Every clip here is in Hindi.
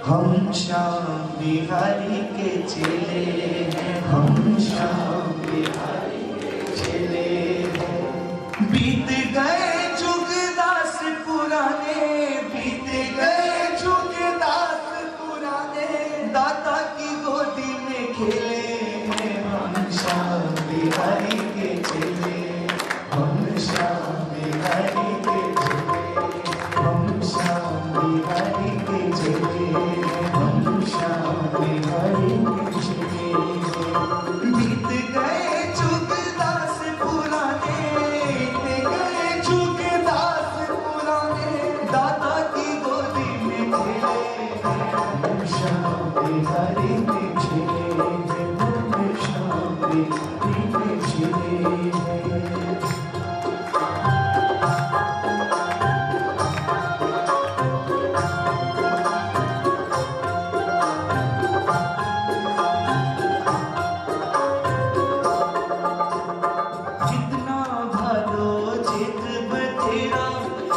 हम श्याम बिहारी के चेले हैं, हम श्याम बिहारी के चेले हैं। बीत गए जुग दास पुराने, बीत गए जुग दास पुराने, दाता की गोदी में खेले हैं। हम श्याम बिहारी के चेले, हम श्याम बिहारी के चेले, हम श्याम बिहारी के चेले, हम श्याम बिहारी के चेले। बीत गए जुग दास पुराने, बीत गए जुग दास पुराने, दाता की गोदी में खेले। हम श्याम बिहारी के चेले, हम श्याम बिहारी के चेले।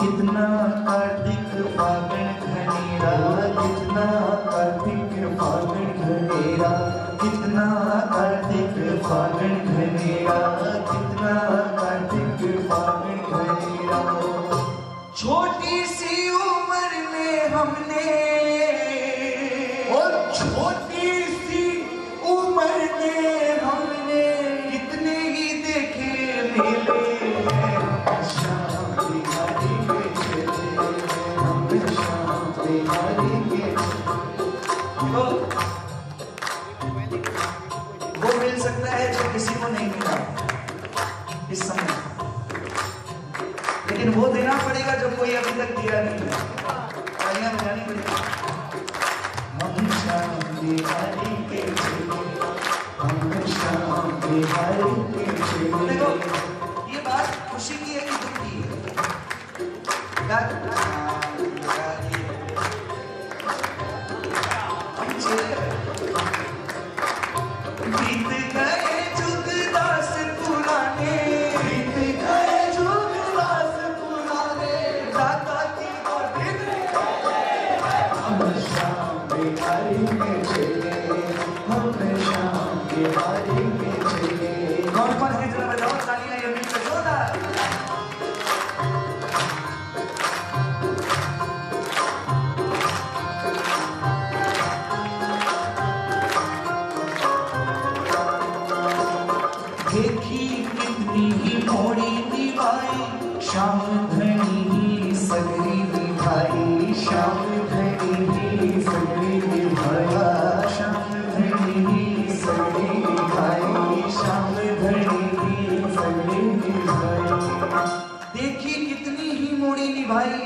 कितना कार्तिक फागुन घनेरा, कितना कार्तिक फागुन घनेरा, कितना कार्तिक फागुन घनेरा, कितना कार्तिक फागुन घनेरा। छोटी सी उम्र में हमने, और छोटी सी उम्र में हमने कितने ही देखे मेले। वो मिल सकता है जो किसी को नहीं मिला इस समय, लेकिन वो देना पड़ेगा जो कोई अभी तक दिया नहीं है। तालियां बजानी पड़ेगी। हम श्याम बिहारी के चेले, हम श्याम बिहारी के चेले। देखो ये बात खुशी की है कि दुख की है। बीत गए जुग दास पुराने, बीत गए जुग दास पुराने, दाता की गोदी में खेले। हम श्याम बिहारी के चेले, हम श्याम बिहारी के चेले। कौन कौन है जरा बजाओ तालियां ये मिलकर जोरदार। देखी कितनी ही मोड़ी निभाई, श्याम धनी ही सगरी निभाई, श्याम धनी ही सगरी निभाया, श्याम धनी ही सगरी निभाई, श्याम धनी ही सगरी निभाई। देखी कितनी ही मोड़ी निभाई,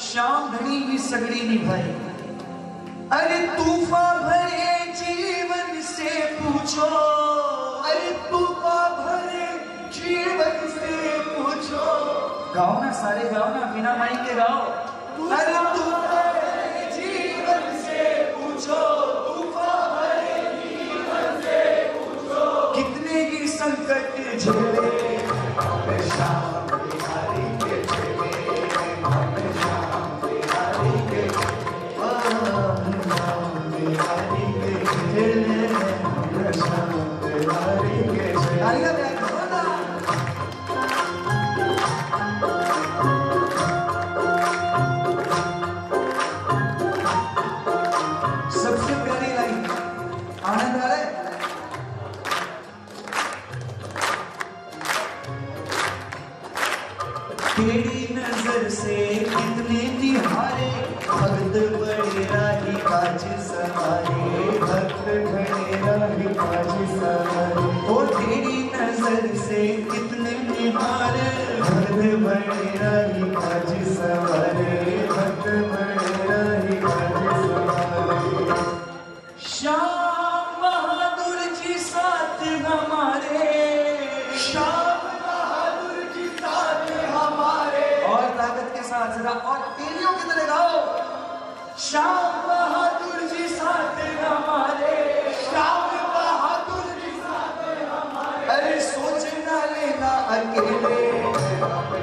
श्याम धनी ही सगरी निभाई। अरे तूफान भरे जीवन से पूछो, अरे तूफान भरे जीवन से पूछो। गाओ ना सारे, गाओ ना, बिना माइक के गाओ। अरे तूफान भरे जीवन से पूछो, तूफान भरे जीवन से पूछो। कितने ही संकट झेले, हम श्याम बिहारी के चेले, हम श्याम बिहारी के चेले, हम श्याम बिहारी के चेले, हम श्याम बिहारी के चेले। सबसे प्यारी लाइन, आनंद आ रहा है। तेरी नजर से कितने निहारे, भक्त बड़े राही काज सवारे, भक्त बड़े राही काज सवारे। ओ तेरी नजर से कितने निहारे, भक्त बड़े राही काज सवारे, भक्त बड़े राही काज सवारे। श्याम बहादुर जी साथ हमारे, श्याम बहादुर जी साथ हमारे। और ताकत के साथ जरा और तेलियों की तरह गाओ। श्याम बहादुर जी साथ हमारे, श्याम बहादुर जी साथ हमारे। अरे सोच ना लेना अकेले, हम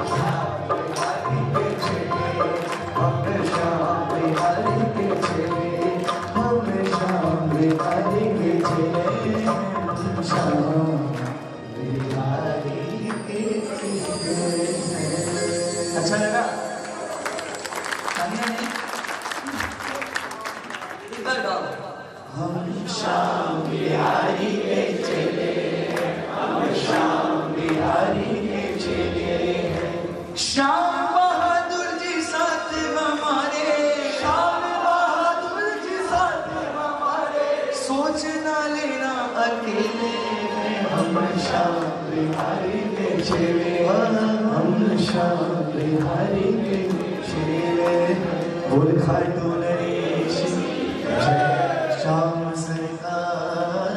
श्याम बिहारी के चेले, हम श्याम बिहारी के चेले। इधर गाओ। हम श्याम बिहारी के चेले, हम श्याम बिहारी के चेले हैं। श्याम बहादुर जी साथ हमारे, श्याम बहादुर जी साथ हमारे, सोच ना लेना अकेले। हम श्याम बिहारी के चेले, हम श्याम बिहारी के चेले। बोल खाटू नरेश जय श्याम सरकार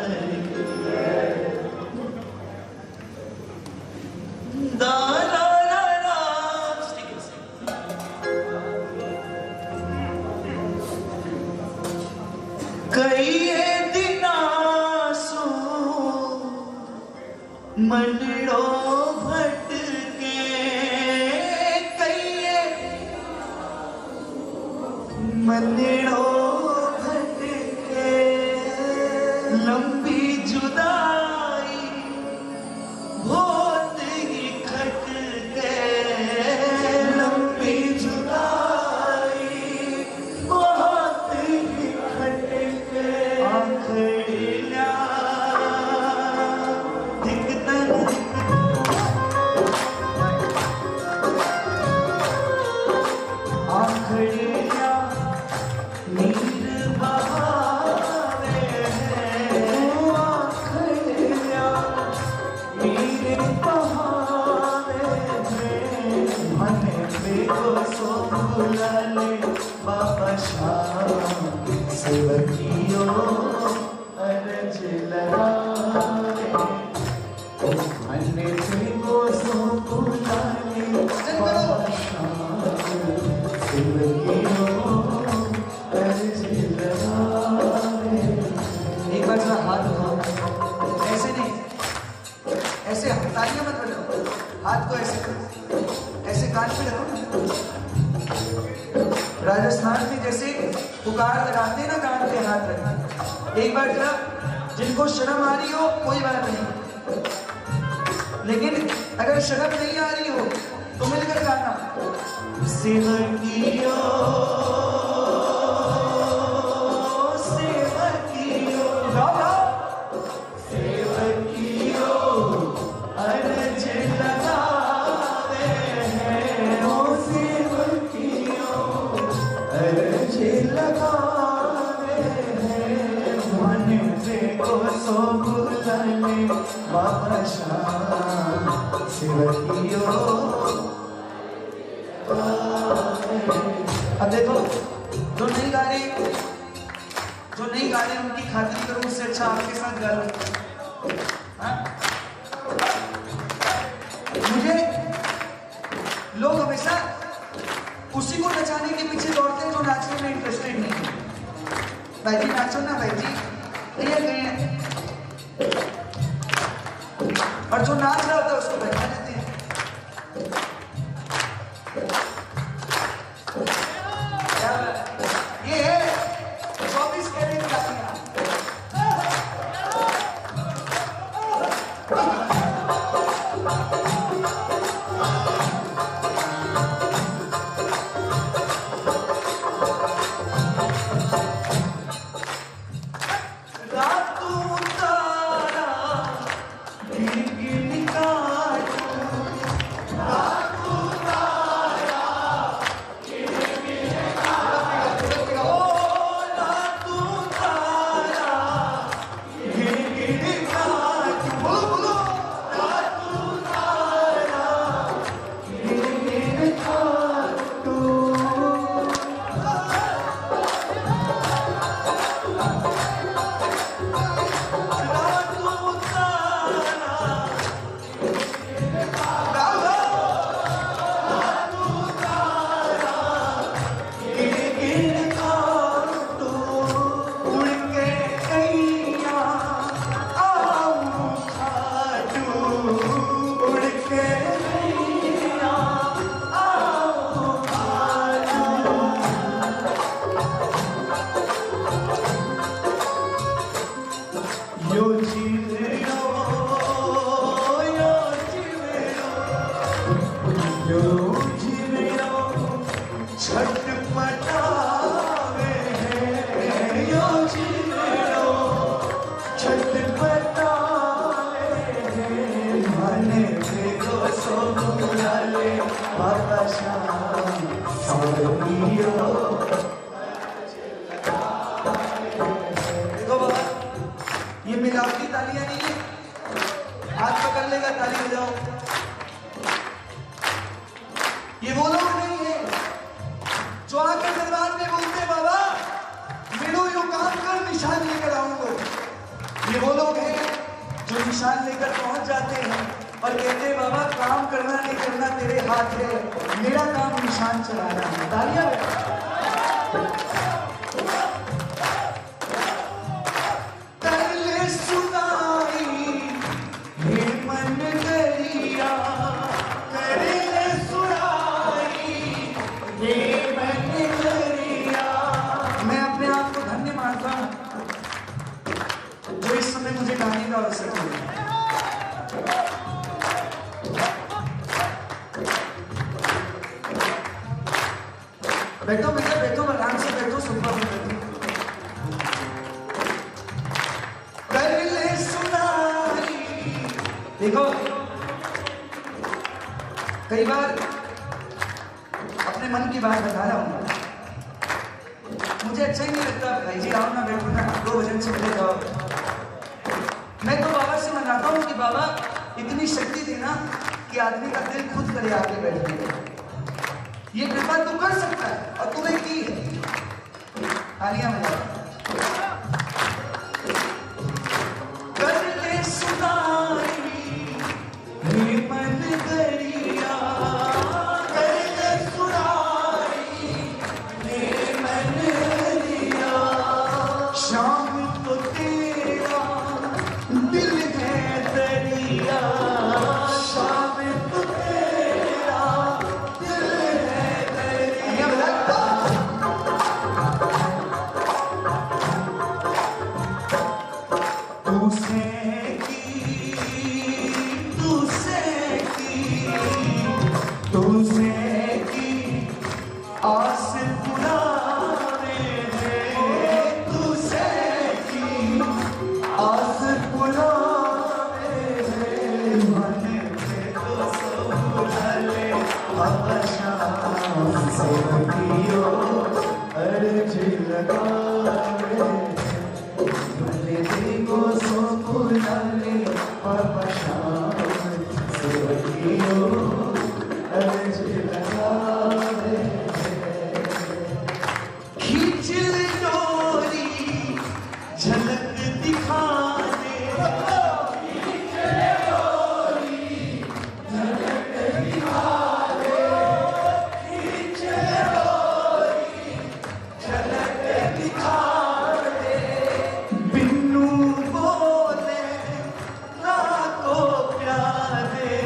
दा ला ला ला। कई दिनासु मनड़ो भटके, कई मनड़ो भटके, लंबी जुदाई बहुत ही खटके, लंबी जुदाई बहुत ही खटके। आखड़िया दिखतन आखड़िया नीर बहावे हैं, आखड़िया नीर बहावे हैं। मने बेको सो बुलाले बाबा श्याम सेवकियो अरज लगावे। मने बेको सो बुलाले बाबा श्याम सेवकियो अरज लगावे। एक बार जरा हाथ उठाओ, ऐसे नहीं, ऐसे तालियां मत बजाओ, हाथ को ऐसे कान पे रखो। राजस्थान में जैसे पुकार लगाते हैं ना, कान पे हाथ रखना। एक बार जरा, जिनको शर्म आ रही हो कोई बात नहीं, लेकिन अगर शर्म नहीं आ रही हो तो मिलकर गाना। सेवकियो सेवकियो गाओ, सेवकियो अरज लगावे हैं, ओ सेवकियो अरज लगावे हैं। मन देखो सो बुलाले बाबा श्याम सेवकियो। अब देखो, जो नहीं गा रहे उनकी खातिर करो, उससे अच्छा आपके साथ गा लो। मुझे लोग हमेशा उसी को नचाने के पीछे दौड़ते हैं जो नाचने में इंटरेस्टेड नहीं है। भाई जी नाचो ना, भाई जी तैयार करिए। और जो नाच रहा होता है उसको बैठा देते हैं। ये है 24 कैरेट गाड़ियां। रातों तारा गिन गिन का सेवकियो। तो बाबा ये मिलावटी तालियां नहीं है, हाथ पकड़ लेगा ताली बजाओ। ये वो लोग नहीं है जो आकर दरबार में बोलते बाबा मेरे यो काम कर निशान लेकर आऊंगा। ये वो लोग हैं जो निशान लेकर पहुंच जाते हैं और कहते हैं बाबा काम करना नहीं करना तेरे हाथ है, मेरा काम निशान चलाना है। तालियां मुझे गाने का अवसर मिला। बैठो बेटा बैठो, आराम से बैठो, सोफा पे बैठो। देखो कई बार अपने मन की बात बता रहा हूँ, मुझे अच्छा ही नहीं लगता भाई जी आओ ना बैठो ना, 2 भजन से पहले जाओ। मैं तो बाबा से मनाता हूँ कि बाबा इतनी शक्ति देना कि आदमी का दिल खुद करे आके बैठने का। ये कृपा तू कर सकता है और तूने की है। तालियां बजाओ। कर ले सुनाई हे मन गरिया, कर ले सुनाई हे मन गरिया, शाम तो तेरा दिल है दरिया, शाम तो तेरा दिल है दरिया। तुझसे की आस पुराने हैं, तुझसे की आस पुराने हैं, मन पे तो सब भले बाबा शाम सेवकियो अर्ज लगावे, भले देखो सब भले बाबा शाम सेवकियो अर्ज लगावे। खींच ले डोरी झलक दिखा दे, खींच ले डोरी झलक दिखा दे, खींच ले डोरी झलक दिखा दे। बिन्नू बोले रातों प्यारे,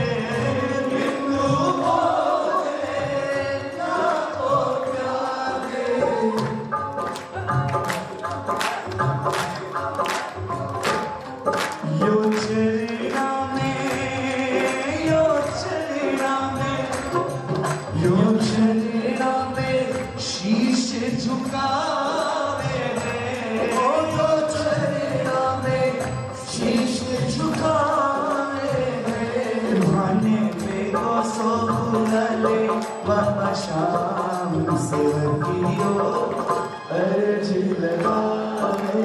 शीश झुकावे ओ तो चरणा में शीश झुकावे, भाने पे को सो भूले बाबा शाम सेवकियो अर्ज लगावे।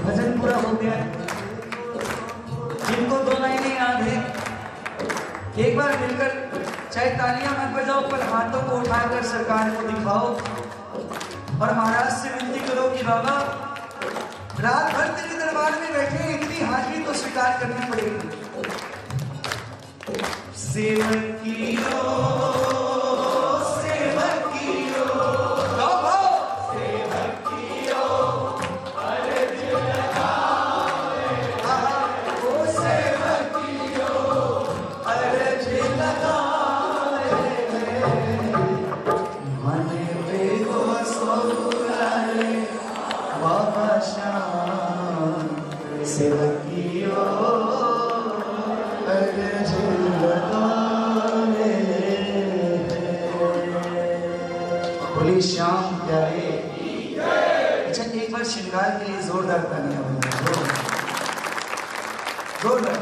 भजन पूरा हो गया। जिनको 2 लाइनें याद है एक बार मिलकर चाहे तालियां मत बजाओ पर हाथों को उठाकर सरकार को दिखाओ और महाराज से विनती करो कि बाबा रात भर तेरे दरबार में बैठे, इतनी हाजिरी तो स्वीकार करनी पड़ेगी। सेवकियो सेवकियो सेवकियो अर्ज लगावे, ओ सेवकियो अर्ज लगावे, मन पे को सो भुलाए बाबा शाम सेवकियो अर्ज लगावे। बोली श्याम प्यारे। अच्छा एक बार श्रृंगार के लिए जोरदार तालियां बजाओ, जोरदार।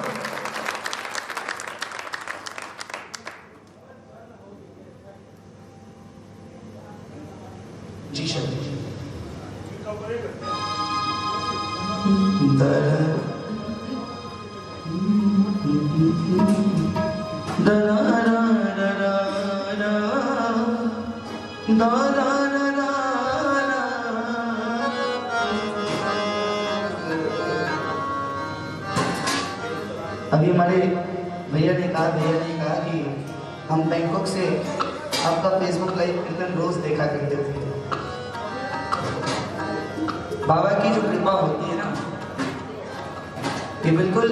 अभी हमारे भैया ने कहा कि हम बैंकॉक से आपका फेसबुक लाइव कीर्तन रोज देखा करते थे। बाबा की जो कृपा होती है ना, ये बिल्कुल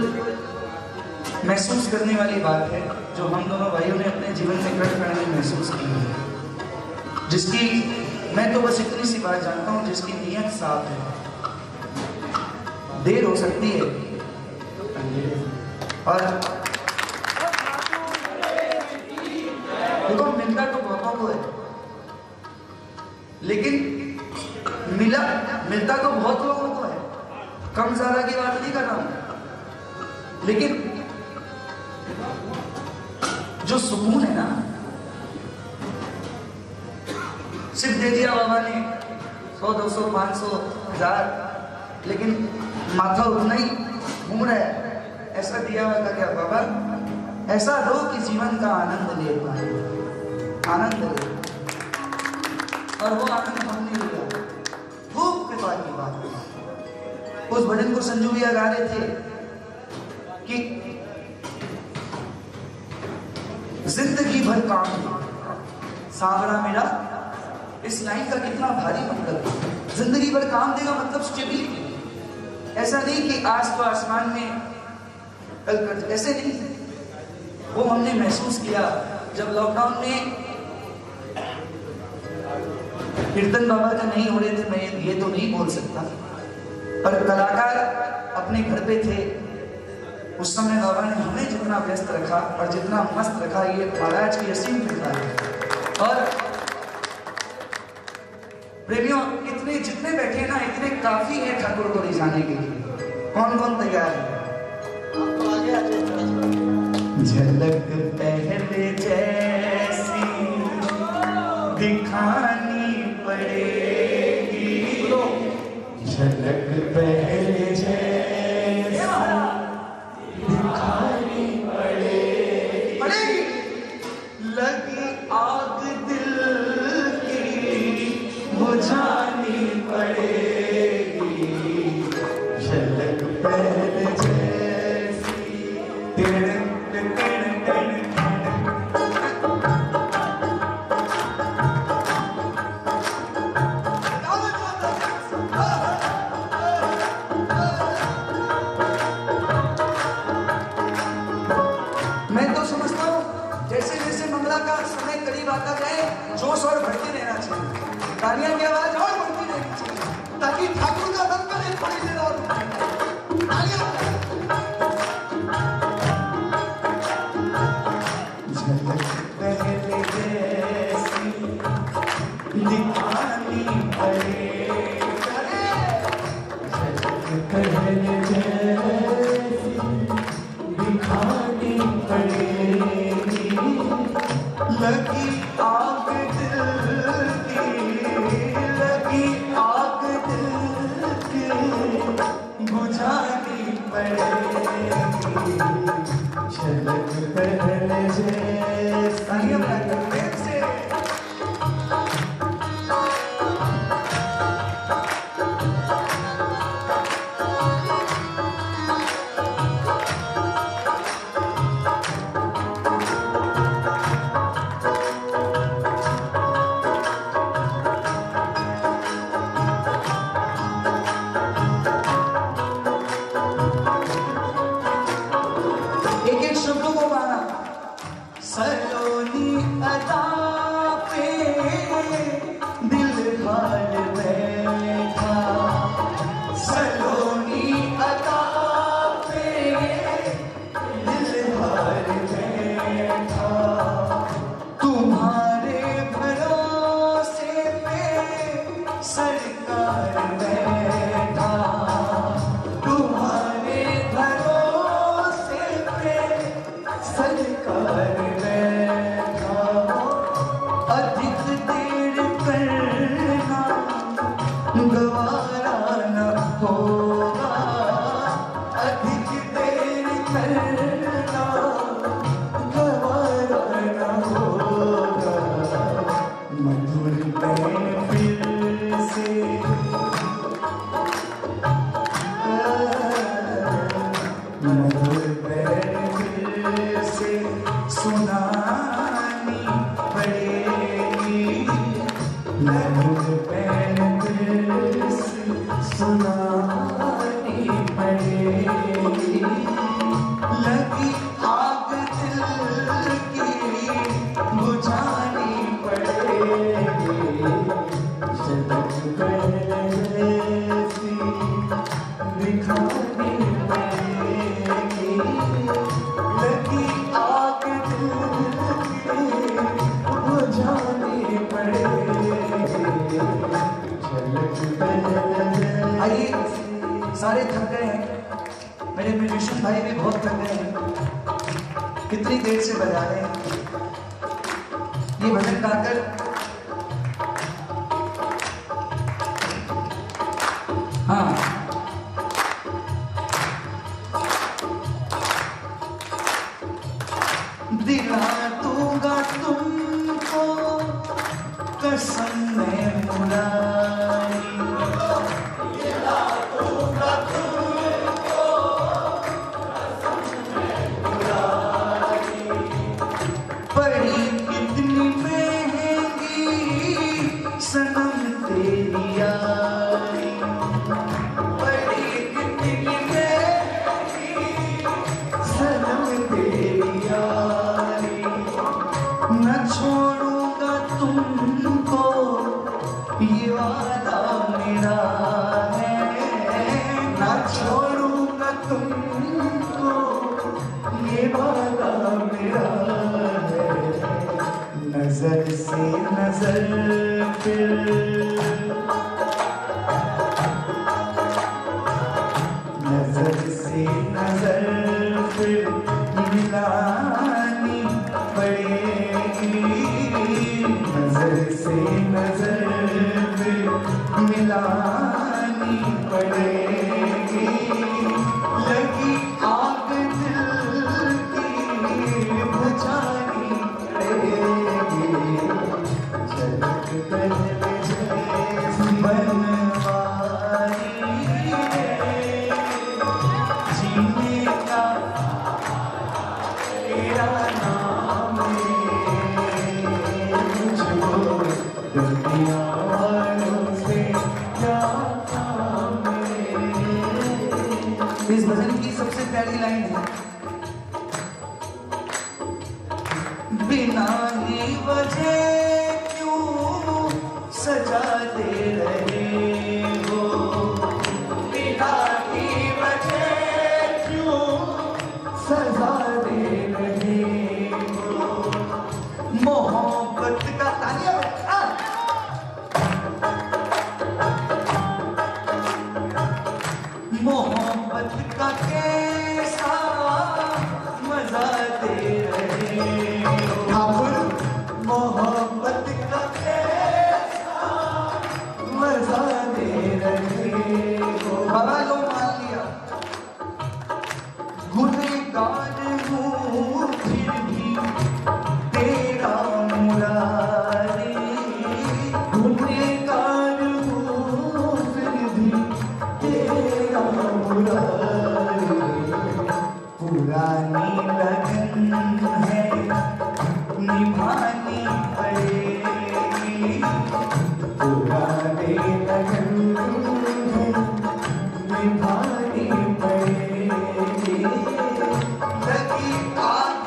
महसूस करने वाली बात है, जो हम दोनों भाइयों ने अपने जीवन में कड़े महसूस की है, जिसकी मैं तो बस इतनी सी बात जानता हूँ, जिसकी नीयत साफ है। देर हो सकती है और देखो मिलता तो बहुतों को है, लेकिन मिलता तो बहुत लोगों को है, कम ज्यादा की बात नहीं कर रहा हूं, लेकिन जो सुकून है ना, सिर्फ दे दिया बाबा ने 100, 200, 500, 1000, लेकिन माथा उतना ही घूम रहा है। ऐसा दिया हुआ था क्या बाबा? ऐसा दो कि जीवन का आनंद ले पाए, आनंद ले, और वो आनंद हमने लिया। खूब कृपा की बात। उस भजन को संजू भैया गा रहे थे कि जिंदगी भर काम सावरा मेरा, इस लाइन का कितना भारी मतलब। जिंदगी भर काम देगा मतलब स्टेबिलिटी। ऐसा नहीं कि आज तो आसमान में कल कर, ऐसे नहीं। वो हमने महसूस किया जब लॉकडाउन में कीर्तन बाबा का नहीं हो रहे थे। मैं ये तो नहीं बोल सकता, पर कलाकार अपने घर पे थे उस समय। बाबा ने हमें जितना व्यस्त रखा और जितना मस्त रखा, ये महाराज की असीम कृपा है। और प्रेमियों, इतने जितने बैठे ना, इतने काफी है ठाकुर को रिझाने के लिए। कौन कौन तैयार है? झलक पहले जैसी दिखानी पड़ेगी, झलक पहले जैसी दिखानी पड़ेगी। लगी आग दिल की बुझानी पड़ेगी, झलक पहले जैसी। मैं तो समझता हूँ जैसे जैसे मंगला का समय करीब आता जाए, जोश और बढ़ते रहना चाहिए, तालियों की आवाज और बढ़ती रहनी चाहिए, ताकि ठाकुर का दम करे थोड़ी देर और। दिखानी पड़ेगी, लगी आग दिल की, लगी आग दिल की बुझानी पड़ेगी, झलक पहले जैसी। होगा, अधिक देर करना गवारा न होगा। मधुर महफिल से मधुर महफिल से सुनानी पड़ेगी, मधुर महफिल से सुनानी पड़ेगी। लगी आग दिल की बुझानी पड़ेगी, झलक ऐसी दिखानी पड़ेगी। लगी आग दिल की बुझानी पड़ेगी, झलक। आइए, सारे थक गए हैं, मेरे म्यूजिशियन भाई भी बहुत थक गए हैं, कितनी देर से बजा रहे हैं। ये भजन गाकर हाँ दिला दूंगा तुमको कसम में मुरारी, दिला दूंगा तुमको कसम में मुरारी। बड़ी कितनी महंगी सनम तेरी यारी, बड़ी कितनी महंगी सनम तेरी यारी। न छोड़ूंगा तुमको ये वादा मेरा है, न छोड़ूंगा तुमको ये वादा मेरा है। नजर से नजर फिर नजर से नजर फिर मिलानी पड़ेगी, नजर से नजर फिर मिलानी पड़ेगी। लगी आग दिल की बुझानी पड़ेगी, झलक पहले जैसी बनवारी है। जीने का तेरा नाम है, मुझको दुनिया वालों से क्या काम है। इस भजन की सबसे पहली लाइन है, बिना ही वजह क्यों सजा दे रहे हो, बिना ही वजह क्यों सजा दे रहे हो। मोहब्बत का तालिया मोहब्बत का कैसा मजा दे रहे हो, मोहब्बत का कैसा मजा दे रहे हो। बाबा लोग मान लिया, गुनहगार हूँ फिर भी तेरा मुरारी, गुनहगार हूँ फिर भी तेरा मुरारी। पुरानी लगन है निभानी पड़ेगी, पुरानी लगन है निभानी पड़ेगी। लगी आग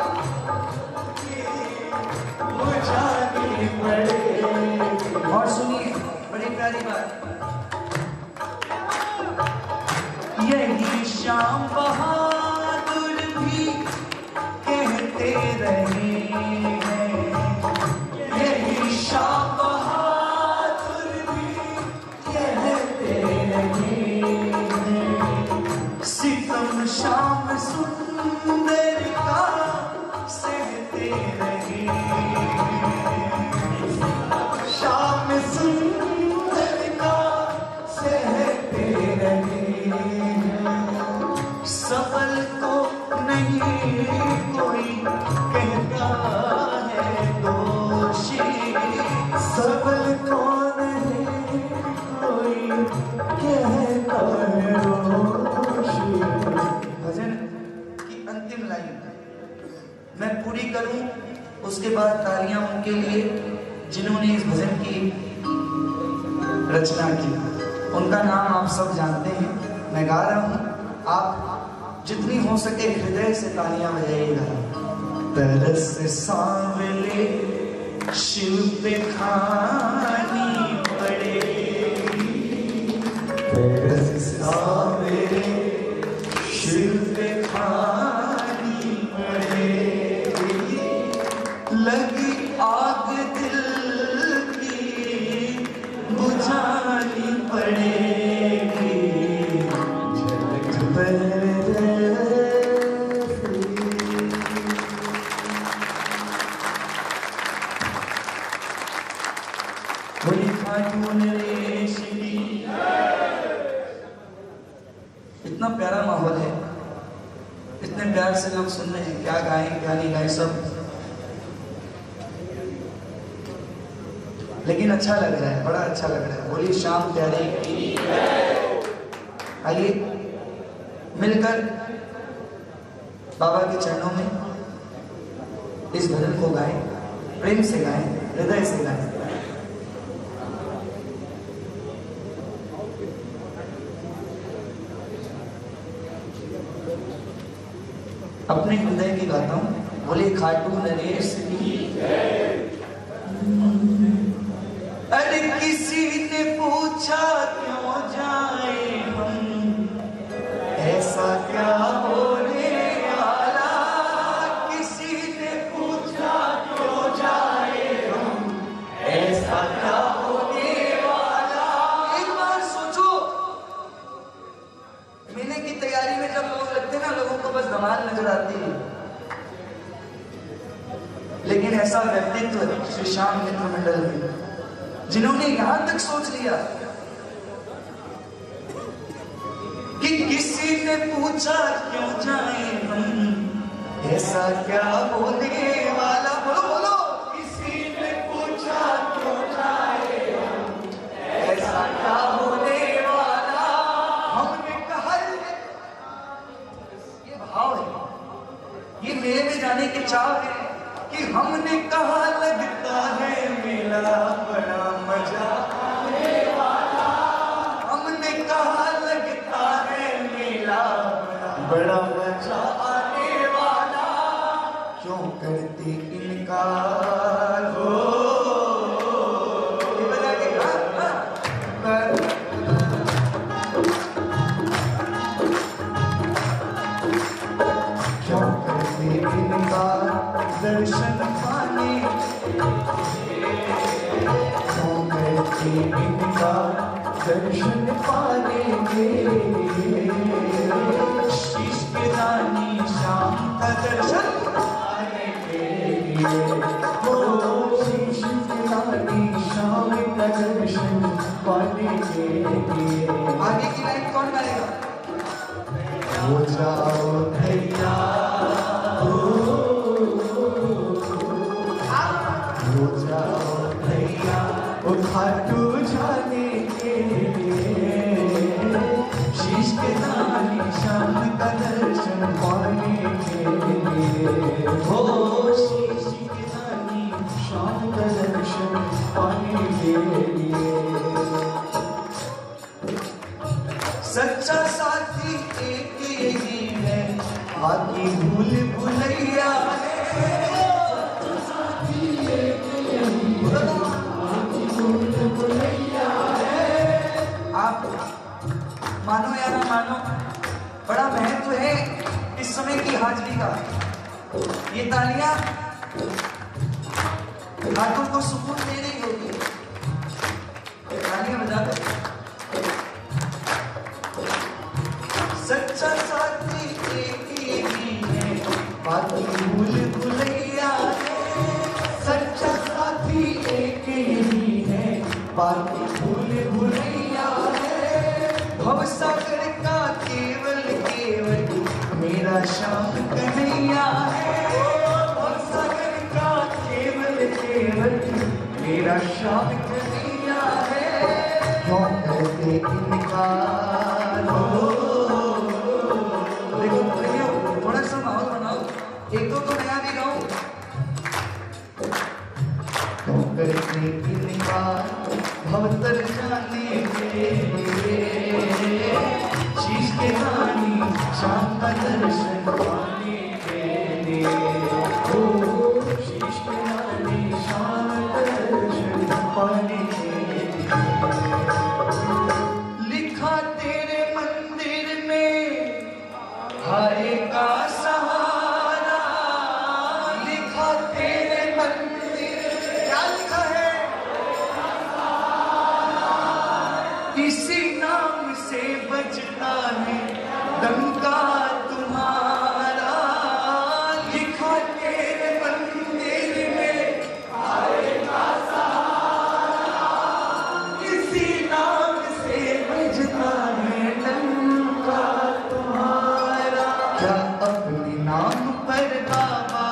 बुझानी पड़ेगी। और सुनिए बड़ी प्यारी बात, यही शाम बहादुर भी कहते रहे हैं, यही शाम बहादुर भी कहते रहे हैं। सितम शाम सुंदर का सहते रहे, शाम सुंदर का सहते रहे। सफल तो नहीं कोई कहता है दोषी, सफल तो नहीं कोई कहता है दोषी। भजन की अंतिम लाइन मैं पूरी करूं, उसके बाद तालियां उनके लिए जिन्होंने इस भजन की रचना की। उनका नाम आप सब जानते हैं, मैं गा रहा हूं, आप जितनी हो सके हृदय से तालियां बजाइएगा। तरस सांवले शिव पे खानी पड़ेगी, तरस सांवले शिव पे खानी पड़ेगी, लगी आग दिल की बुझानी पड़ेगी, झलक पर इतना प्यारा माहौल है, इतने प्यार से लोग सुन रहे हैं, क्या गाएं क्या नहीं गाएं सब, लेकिन अच्छा लग रहा है, बड़ा अच्छा लग रहा है। बोलिए श्याम प्यारे की। आइए मिलकर बाबा के चरणों में इस भजन को गाएं, प्रेम से गाएं, हृदय से गाएं। अपने हृदय की गाता हूं, बोले खाटू नरेश की। अरे किसी ने पूछा क्यों जाए हम, ऐसा क्या होने वाला, किसी ने पूछा क्यों जाए हम, ऐसा क्या होने वाला। एक बार सोचो, मिलने की तैयारी में जब लोग लगते ना, लोगों को बस धमाल नजर आती है, लेकिन ऐसा व्यक्तित्व श्री श्याम मित्र मंडल में जिन्होंने यहां तक सोच लिया कि किसी ने पूछा क्यों जाए हम, ऐसा क्या होने वाला। बोलो बोलो, किसी ने पूछा क्यों जाए हम, ऐसा क्या होने वाला। हमने कहा, ये भाव है, ये मेले में जाने के चाव है कि हमने कहा लगता है मेला बड़ा मजा आने वाला, हमने कहा लगता है मेला बड़ा मजा आने वाला, क्यों करते इनकार हो। क्यों करते इनकार दर्शन पाने, क्यों करते इनकार दर्शन पाने के, शीश के दानी श्याम का दर्शन पाने के लिए, हो शीश के दानी श्याम का दर्शन पाने के लिए। आगे की लाइन कौन गाएगा। हो जाओ तैयार, हो जाओ तैयार, ओ खाटू जाने के लिए, शीश के दानी श्याम का दर्शन पाने के लिए, हो शीश के दानी श्याम का दर्शन पाने के लिए। सच्चा साथी एक ही है, बाकी भूल भुलैया है, आप मानो या ना मानो, बड़ा महत्व है इस समय की हाजिरी का। ये तालियां हाथों को सुकून दे रही होगी, तालियां बजा दो। सच्चा साथी एक ही है, बाकी भूल भुलैया है, सच्चा साथी एक ही है, बाकी भूल भुलैया है। भव भवसागर का केवल केवल मेरा श्याम कन्हैया है। भवसागर का केवल केवल मेरा श्याम कन्हैया है। क्यों करते इनकार हो। देखो थोड़ा सा माहौल बनाओ, एक दो तो नया भी गाऊं। क्यों करते इनकार भवतर जाने के शीश के रानी श्याम का दर्शन पाने के लिए। ओ शीश के रानी श्याम का दर्शन पाने के लिए। लिखा तेरे मंदिर में हरे का सहारा। लिखा तेरे मंदिर, क्या लिखा है? इसी नाम से बजता है डंका तुम्हारा। लिखा तेरे मंदिर में हरे का सहारा। इसी नाम से बजता है डंका तुम्हारा। क्या अपने नाम पर बाबा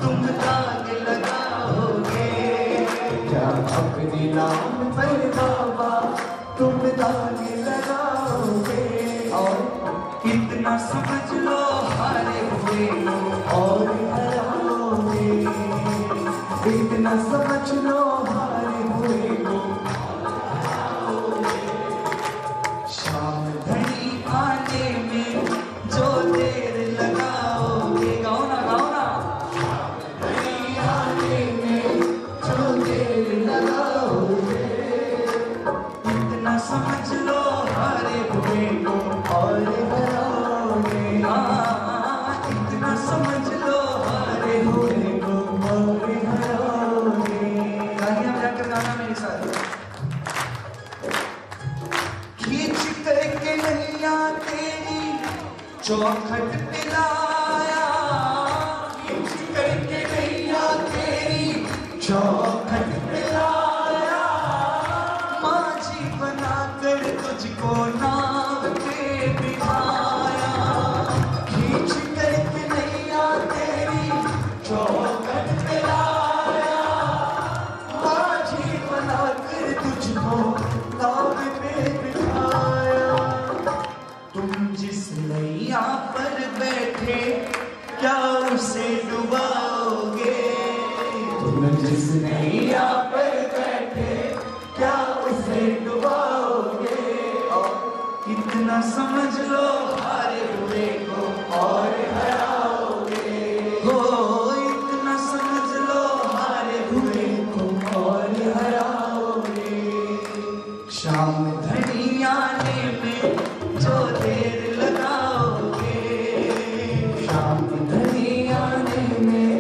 तुम दाग लगाओगे? क्या अपने नाम पर बाबा तुम दाग लगाओगे? और इतना समझ लो हारे हुए और हराओगे। इतना समझ लो हारे हुए को शाम घड़ी आने में जो देर लगाओगे। गाओ ना गाओ ना। घड़ी आने में जो देर लगाओगे। इतना समझ लो हारे हुए को और हराओगे। इतना समझ लो हारे हुए को और हराओगे। गालियां बजाकर गाना मेरे साथ। खींच करके नैया तेरी चौखट पे लाया। खींच करके नैया तेरी चौखट पे लाया। माझी बनाकर तुझको नाव पे बिठाया। खींच करके नैया तेरी चौखट पे लाया। माझी बनाकर तुझको नाव पे बिठाया। तुम जिस नैया पर बैठे क्या उसे डुबाओगे? तुम जिस नैया पर बैठे क्या उसे डुबाओगे? और इतना समझ लो हारे हुए को और हराओगे। हो इतना समझ लो हारे हुए को और हराओगे। शाम घड़ी आने में जो देर लगाओगे। शाम घड़ी आने में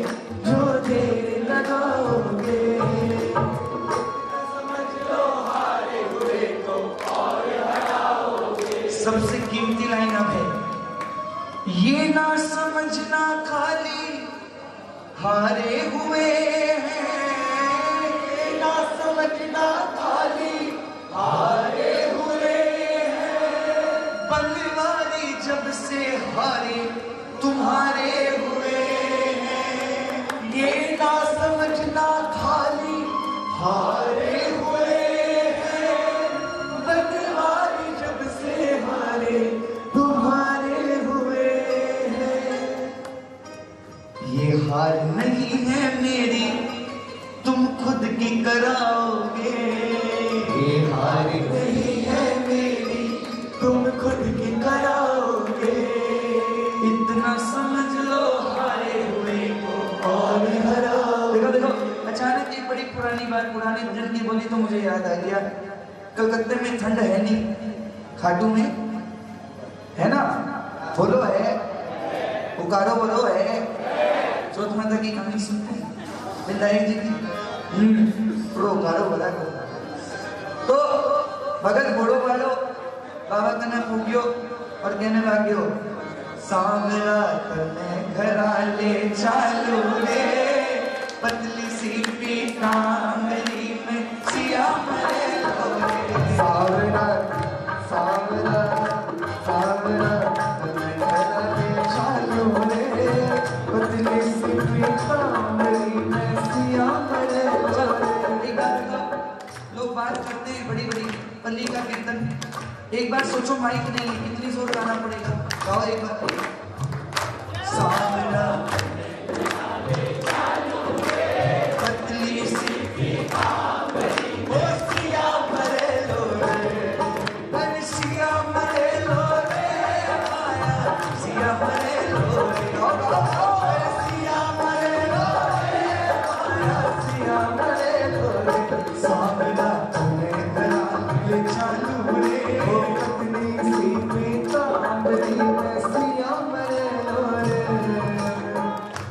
जो देर लगाओगे। सबसे कीमती लाइन अब है, ये ना समझना खाली हारे हुए हैं। ये ना समझना खाली हारे हुए हैं। बंदवारी जब से हारे तुम्हारे हुए हैं। ये ना समझना खाली हारे हुए हैं। बंदवारी जब से हारे तुम्हारे हुए हैं। ये हार नहीं है मेरी तुम खुद की कराओगे। ये हार नहीं है मेरी तुम खुद की कराओगे। इतना समझ लो हारे हुए को और हराओ। देखो देखो अचानक एक बड़ी पुरानी बात पुराने भजन की बोली तो मुझे याद आ गया। कलकत्ते में ठंड है नहीं, खाटू में है ना? बोलो है, पुकारो बोलो है। चौथ माता की कहानी सुनते हैं विनायक जी की। पुकारो बोला तो भगत बोलो वालो बाबा कने पूग्यो और कहने लाग्यो, सांवरा तने घरा ले चालू रे। पतली सी पीतांबरी में सिया मरे। सांवरा सांवरा सोचो माइक नहीं है, कितनी जोर गाना पड़ेगा। गाओ एक बार। सावरा पतली सी ओ सिया मरे लो रे, सिया मरे लो रे, सिया मरे लो रे, सिया मरे लो रे, सिया मरे लो रे। सावरा तुम्हें दलाल चालू रे, पतली सी पीतांबरी में सिया मरे लो रे।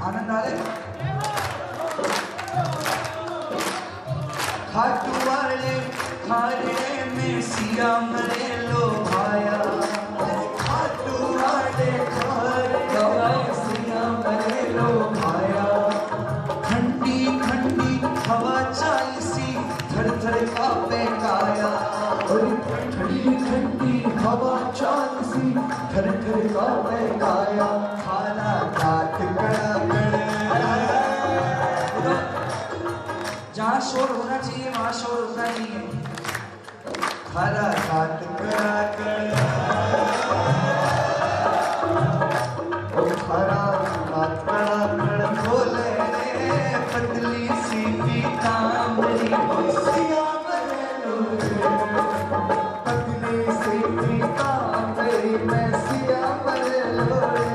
आनंद आ रहा है? खाटू वाले खारे में सिया मरे लो भाया, खाटू वाले खारे में सिया मरे लो भाया। ठंडी ठंडी हवा चालसी थर थर कांपे काया, ठंडी ठंडी हवा चालसी थर थर कांपे काया। खाना काट कड़ा जहाँ शोर होना चाहिए वहाँ शोर होता नहीं है। हरा काट कड़ा कड़ा, ओ हरा काट कड़ा कड़ा बोले रे, पतली सी पीतांबरी सिया मरे लो रे, पतली सी पीतांबरी में सिया मरे लो रे।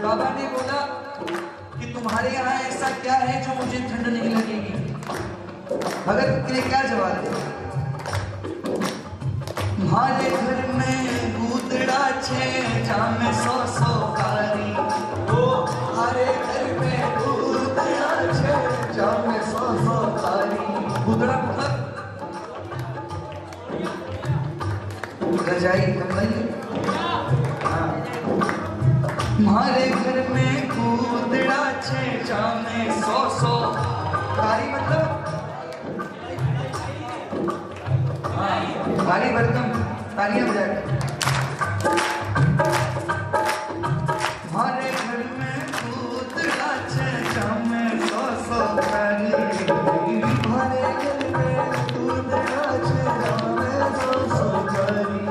बाबा ने बोला कि तुम्हारे यहाँ ऐसा क्या है जो मुझे ठंड नहीं लगेगी। भगत के लिए क्या जवाब है? हमारे घर में गूदड़ा छे जामे सौ सौ कारी, ओ हमारे घर में गूदड़ा छे जामे सौ सौ कारी। गुदड़ा मतलब रजाई कंबल। हमारे घर में गूदड़ा छे जामे सौ सौ कारी मतलब भारी भरकम तालियां बजाकर। हमारे घर में गूदड़ा छे जामे सौ सौ कारी, हमारे घर में गूदड़ा छे जामे सौ सौ कारी।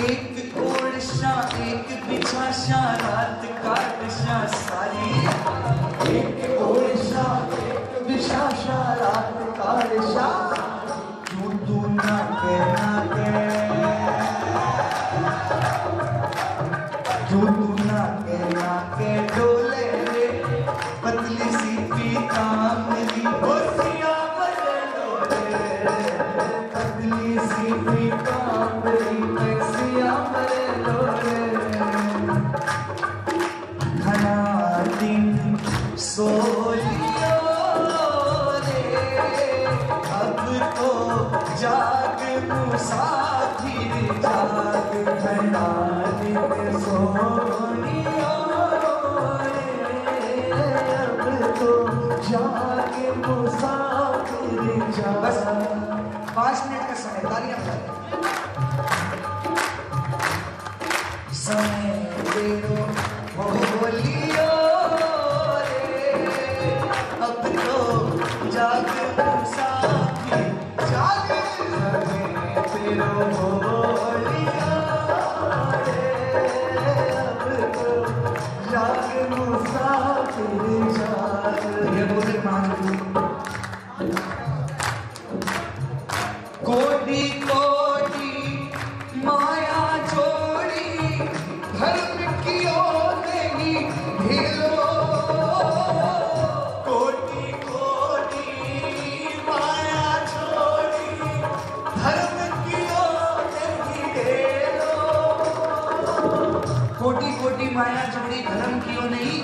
एक ओरशा एक बिछाशा रात काटशा सारी, एक ओरशा एक बिछाशा रात काटशा। तू ना के ना के डोले रे, पतली सी पीतांबरी ओ सिया मरे लो रे, पतली सी पीतांबरी में सिया मरे लो रे। घना दिन सो लियो रे, अब तो जाग मुसाफिर जाग, घना दिन सो लियो रे, अब तो जाग मुसाफिर जाग। बस 5 मिनट का समय, तालियां बजाकर। समय तेरो हो लियो रे, अब तो जाग मुसाफिर जाग। समय तेरो हो लियो रे, अब तो जाग मुसाफिर जाग। ये बोले मान कोटि कोटि माया जोड़ी, धर्म की ओर नहीं ढीलो। कोटि कोटि माया जोड़ी, धर्म की ओर नहीं ढीलो। कोटि कोटि माया जोड़ी धर्म कियो नहीं।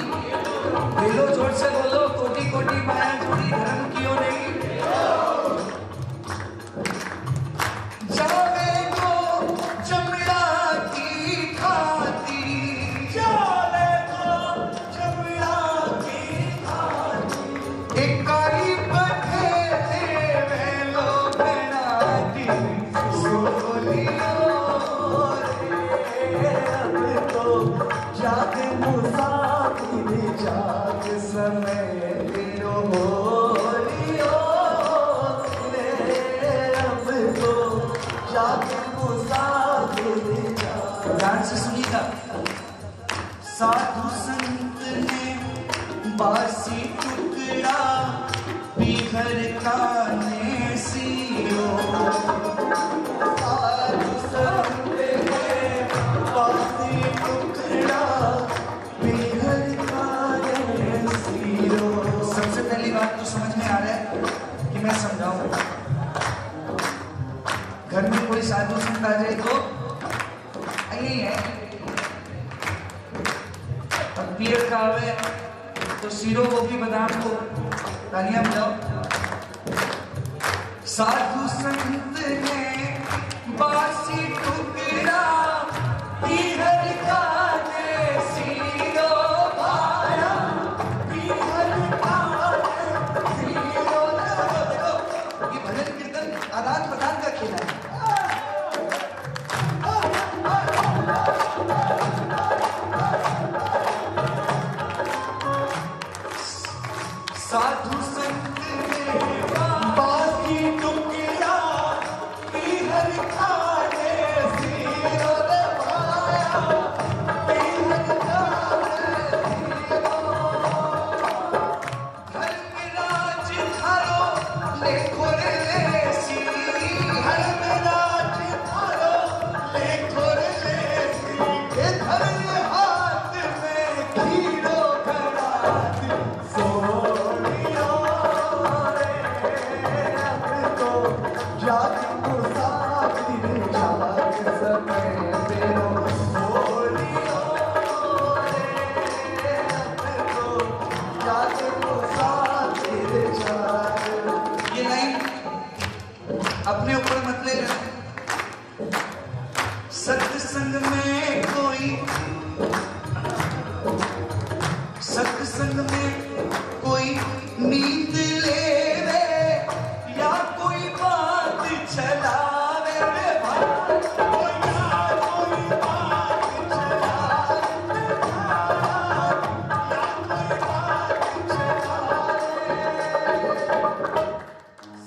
बोलो जोर से बोलो, कोटि कोटि माया जोड़ी धर्म कियो नहीं। जावे को जमला की खाती, जावे को जमला की खाती। इकाई बैठे थे लो बनाती, सोलियो रे, अब तो जाग मुसाफिर जाग। समय तेरो हो लियो ध्यान से सुनिएगा। साधु संत ने बासी टुकड़ा पीहर काने सियो। साधु संत ने बासी टुकड़ा पीहर काने सियो। सबसे पहली बात तो समझ में आ रहा है कि मैं समझाऊं। घर में कोई साधु संत आ जाए तो यही है, और पीर खावे तो सीरो को भी बादाम को। तालियां बजाओ। साधु संत ने बासी टुकड़ा पीहर काने सिरो भाया, पीहर काने सिरो। देखो ये भजन कीर्तन आदान प्रदान का खेल है। साधु संत ने बासी टुकड़ा पीहर काने सिरो भाया, पीहर काने सिरो। घर में राज थारो लेखो रे लेसी, घर में राज थारो लेखो रे लेसी। घर में हाथ में खीरो खड़ात सोनियो रे, अब तो जाग को साथी जाग सके तेरो सोनियो रे। अब तो जाग को साथी जाग। ये लाइन अपने ऊपर मत ले लेना। सत्संग में कोई, सत्संग में कोई नींद लेवे या कोई बात चलावे रे भाई, या कोई बात चलावे,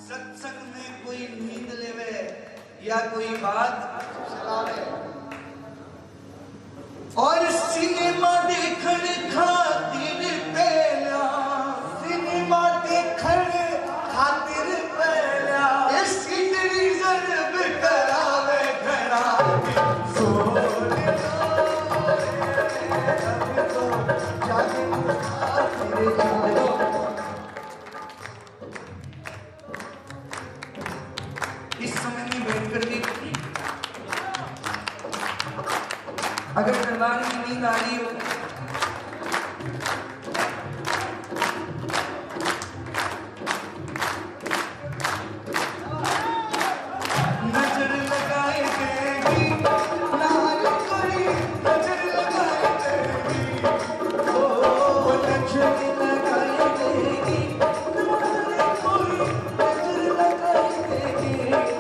सत्संग में कोई नींद लेवे या कोई बात चलावे। और सिनेमा देखण खातिर पहला, सिनेमा देखण खातिर पहला सीट रिजर्व करावे घरावे सोनियो रे। अब तो जाग को साथी जाग। इस समय में बैठकर भी अगर दरबार में नींद आ रही हो नजर लगाए देगी, नाल कोई नजर लगाए देगी, ओ नजर लगाए देगी, नाल कोई नजर लगाए देगी।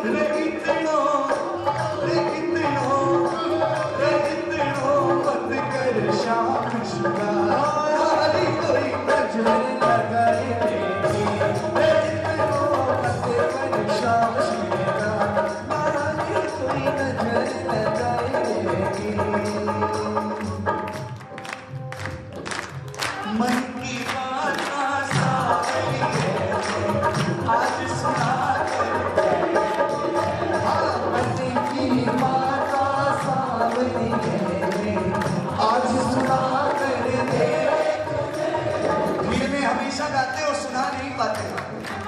रे कितनो मत कर शाम शिकार, कोई नजर लगाए देगी। रे कितनो मत कर शाम शिकार, कोई नजर लगाए देगी। मन की बात सारी है आज सुना कर, मन की बात सावली है आज सुना कर दे। भीड़ में हमेशा गाते और सुना नहीं पाते,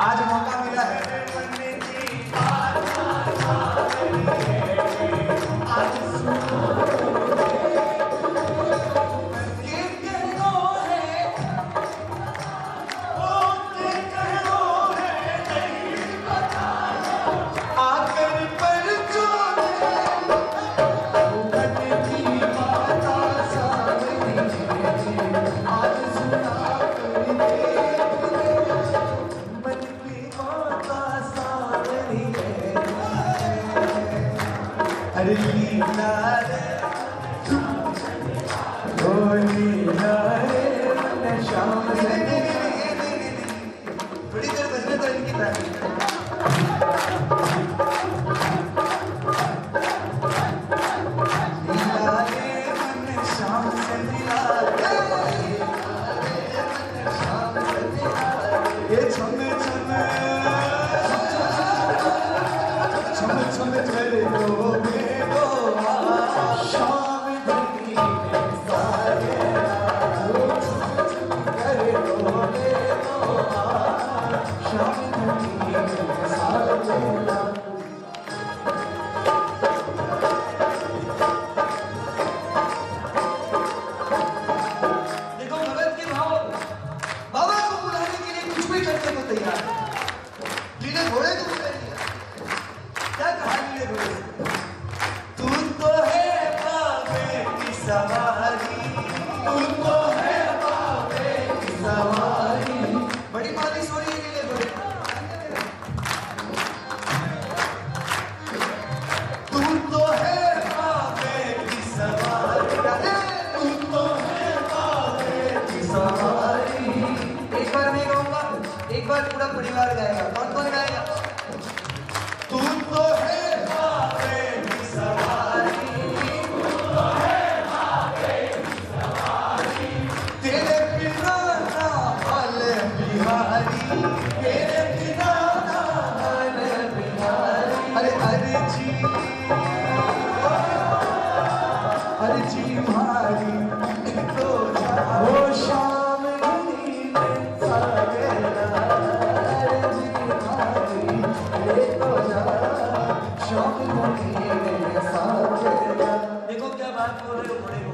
आज मौका मिला है। मन की बात सारी है आज सुना ये कहनो है, वो ये कहनो है नहीं पता, आकर पर जो मन की सवारी, तू तो है बाबे की सवारी। बड़ी मालिश हो रही है नीले बड़े। तू तो है बाबे की सवारी, तू तो है बाबे की सवारी। एक बार मैं गाऊंगा, एक बार पूरा परिवार गाएगा। कौन कौन गाएगा? तू तो है बाबे की सवारी, तू तो है बाबे की सवारी। तेरे बिना ना हाल बिहारी, तेरे बिना ना हाल बिहारी। अरे अरे जी मारी तो वो शाम नीले सागरा। अरे जी मारी तो शाम नीले सागरा। देखो क्या बात बोल रहे हो बड़े हो।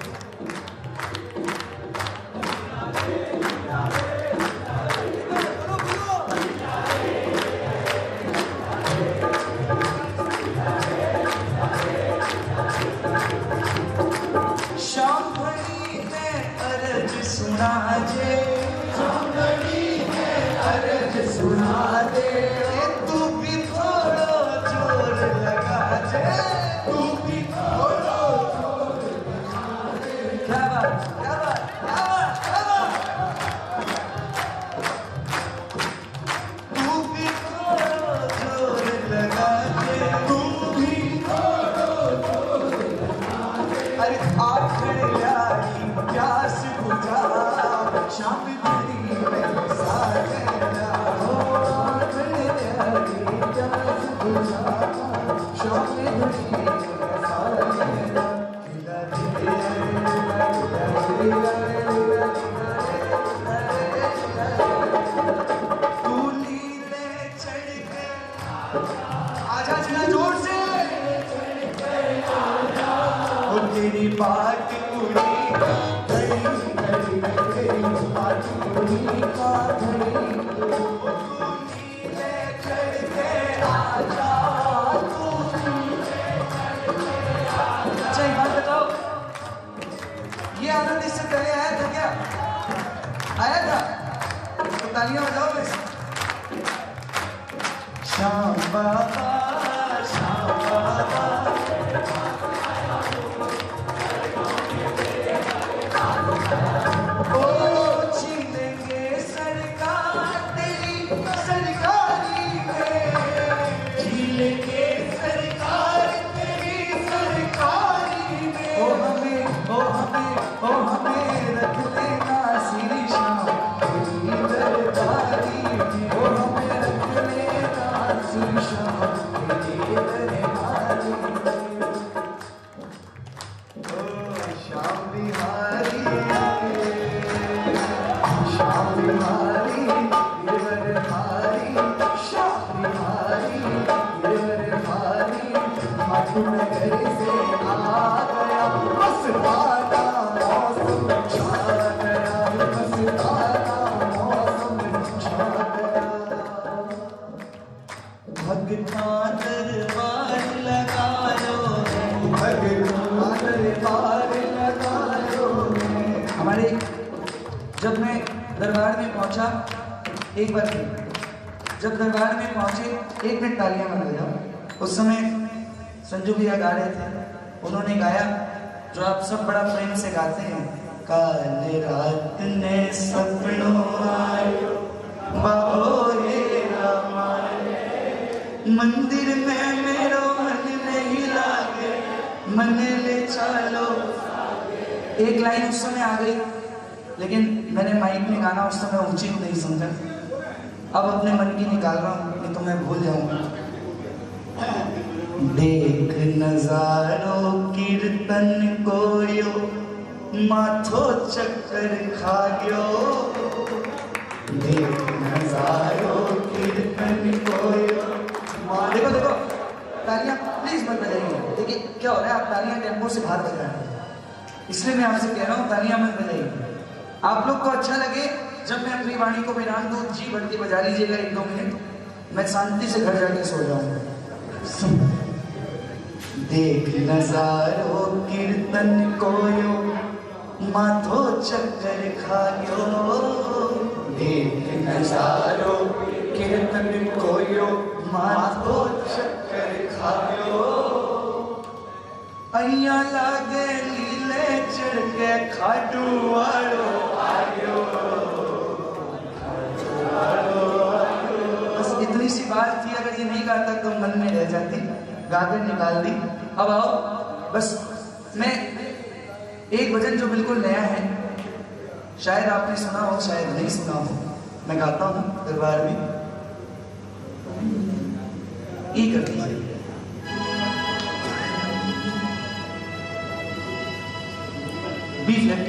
शाम घड़ी में अर्ज सुना जे, शाम घड़ी में अर्ज सुना दे। तू भी थोड़ा जोर लगा जे, तू भी थोड़ा जोर लगा दे। क्या बात, क्या बात, क्या बात, क्या बात। तू भी थोड़ा जोर लगा दे, तू भी थोड़ा जोर लगा दे। अरे आखिर यारी प्यास बुझा, शाम घड़ी में सागरा। हो आखिर यारी प्यास बुझा, शाम घड़ी में सागरा। तू नीले चढ़ के आजा जिला जोर से। ओ तेरी बात कुड़ी घड़ी घड़ी तेरी बात कुड़ी का घड़ी। तू नीले चढ़ के आजा, तू नीले चढ़ के आजा। अच्छा एक बात बताओ, ये आनंद इससे पहले आया था क्या? आया था? तो तालियां बजाओ बस। श्याम बाबा, श्याम बाबा। ओ छीनेंगे सरकार तेरी सरकारी में, छीनेंगे सरकार तेरी सरकारी में। ओ हमें रख लेना श्री श्याम तेरी दरबारी में। ओ हमें रख लेना श्री श्याम तेरी दरबारी में। ओ श्याम बिहारी, श्याम बिहारी गिरवर भारी, श्याम बिहारी गिरवर भारी। मधु नगर से आ गया मस्ताना मौसम छा गया, मस्ताना मौसम छा गया। भगता दरबार लगा लो, भगता दरबार लगा लो। हमारे जब मैं दरबार में पहुंचा, एक बार जब दरबार में पहुंचे, एक मिनट तालियां बजा जाओ। उस समय संजू भैया गा रहे थे, उन्होंने गाया जो आप सब बड़ा प्रेम से गाते हैं। काल रात ने सपनों आयो बाहोरे रामाए, मंदिर में मेरो मन नहीं लागे, मन ले चलो। एक लाइन उस समय आ गई, लेकिन मैंने माइक में गाना उस समय उचित नहीं समझा। अब अपने मन की निकाल रहा हूँ, नहीं तो मैं भूल जाऊंगा। देख नजारो कीर्तन कोयो, माथो चक्कर खा गयो। देख नजारो कीर्तन कोयो। देखो देखो तालियां प्लीज मत बजाइए। देखिए क्या हो रहा है, आप तालियां टेम्पो से बाहर बजा रहे हैं, इसलिए मैं आपसे कह रहा हूँ तालियां मत बजाइए। आप लोग को अच्छा लगे जब मैं अपनी वाणी को विराम दूं, जी भर के बजा लीजिएगा 1-2 मिनट, मैं शांति से घर जाके सो जाऊंगा। देख नजारो कीर्तन कोयो माथो चक्कर खायो। देख नजारो कीर्तन कोयो माथो चक्कर खायो। अइया लागे लीले चढ़ के खाडू वालो आयो। बस इतनी सी बात थी, अगर ये नहीं गाता तो मन में रह जाती, गाकर निकाल दी। अब आओ, बस मैं एक भजन जो बिल्कुल नया है, शायद आपने सुना हो शायद नहीं सुना हो, मैं गाता हूं दरबार में। ई कर दीजिए। B flat.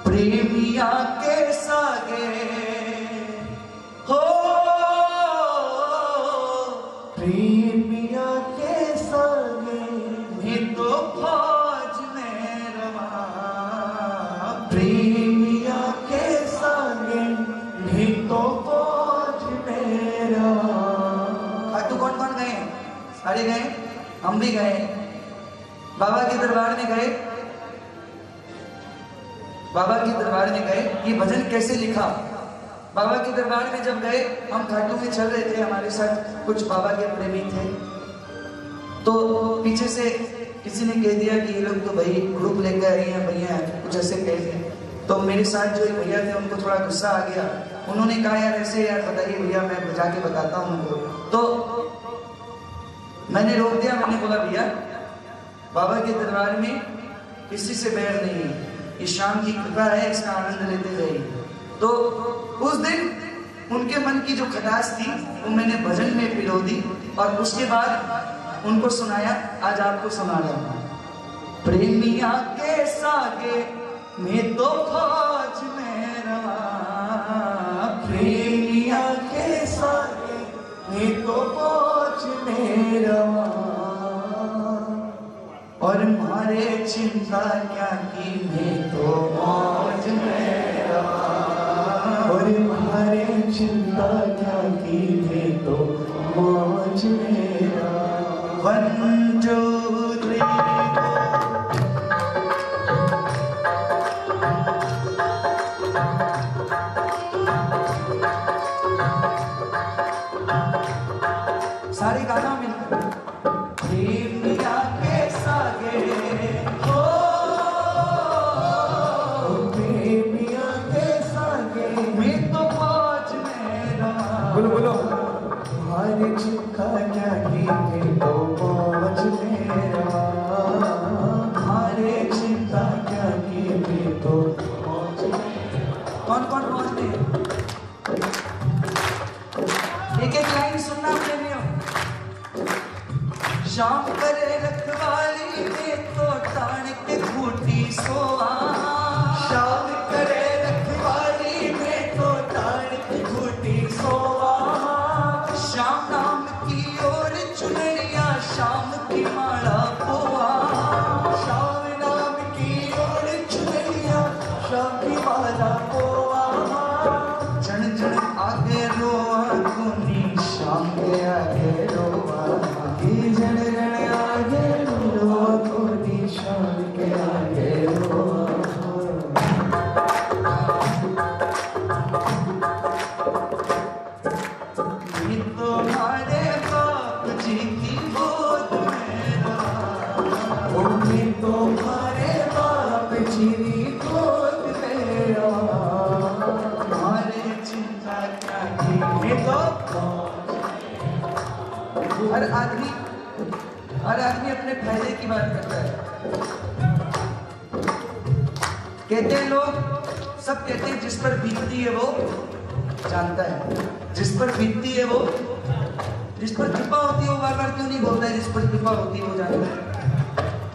प्रेमिया के सागे हो, प्रेमिया के सागे मैं तो फौज में रवा। प्रेमिया के सागे मैं तो फौज में रवा। तू कौन कौन गए? सारे गए, हम भी गए, बाबा के दरबार में गए, बाबा के दरबार में गए। ये भजन कैसे लिखा? बाबा के दरबार में जब गए, हम घाटों में चल रहे थे, हमारे साथ कुछ बाबा के प्रेमी थे, तो पीछे से किसी ने कह दिया कि ये लोग तो भाई ग्रुप लेकर आए हैं भैया, कुछ ऐसे कह दिए। तो मेरे साथ जो भैया थे उनको थोड़ा गुस्सा आ गया, उन्होंने कहा यार ऐसे यार बताइए भैया, मैं जाके बताता हूँ उनको। तो मैंने रोक दिया, मैंने बोला भैया बाबा के दरबार में किसी से बैर नहीं है, ये शाम की कृपा है, इसका आनंद लेते जाइए। तो उस दिन उनके मन की जो खटास थी वो मैंने भजन में पिरो दी, और उसके बाद उनको सुनाया। आज आपको सुना रहा हूं। प्रेमिया के सागे मैं तो फौज में रवा। प्रेमिया के सागे मैं तो फौज में रवा। और मारे चिंता क्या की मैं तो मौज में रवा। और मारे चिंता क्या की मैं तो मौज में रवा। 1 2 3 सारे गाना मिलकर। प्रेमिया के सागे हो, प्रेमिया के सागे मैं तो फौज में रवा। बोलो बोलो। हमारे चिंता क्या की मैं तो फौज में रवा। हमारे चिंता क्या की मैं तो फौज में। कौन कौन फौज में? एक एक लाइन सुनना प्रेमियों। शाम करे रखवाली में तो तान के खूटी सोआ। शाम करे रखवाली में तो तान के खूटी सोआ। शाम नाम की ओर चुनरिया, शाम की माला पोआ। शाम नाम की ओर चुनरिया, शाम की माला पोआ। जन जन आगे रोआ कोनी, शाम के आगे रोआ। जन जन आगे रोआ कोनी, शाम के आगे रोआ। ये तुम्हारे बाप जी की गोद में रहा। मैं तुम्हारे बाप जी की गोद में रहा। हमारे चिंता क्या की मैं तो। हर आदमी अपने फायदे की बात करता है। कहते हैं लोग, सब कहते हैं जिस पर बीतती है वो जानता है, जिस पर बीतती है वो, जिस पर कृपा होती है वो बार बार क्यों नहीं बोलता है, जिस पर कृपा होती है वो जानता है।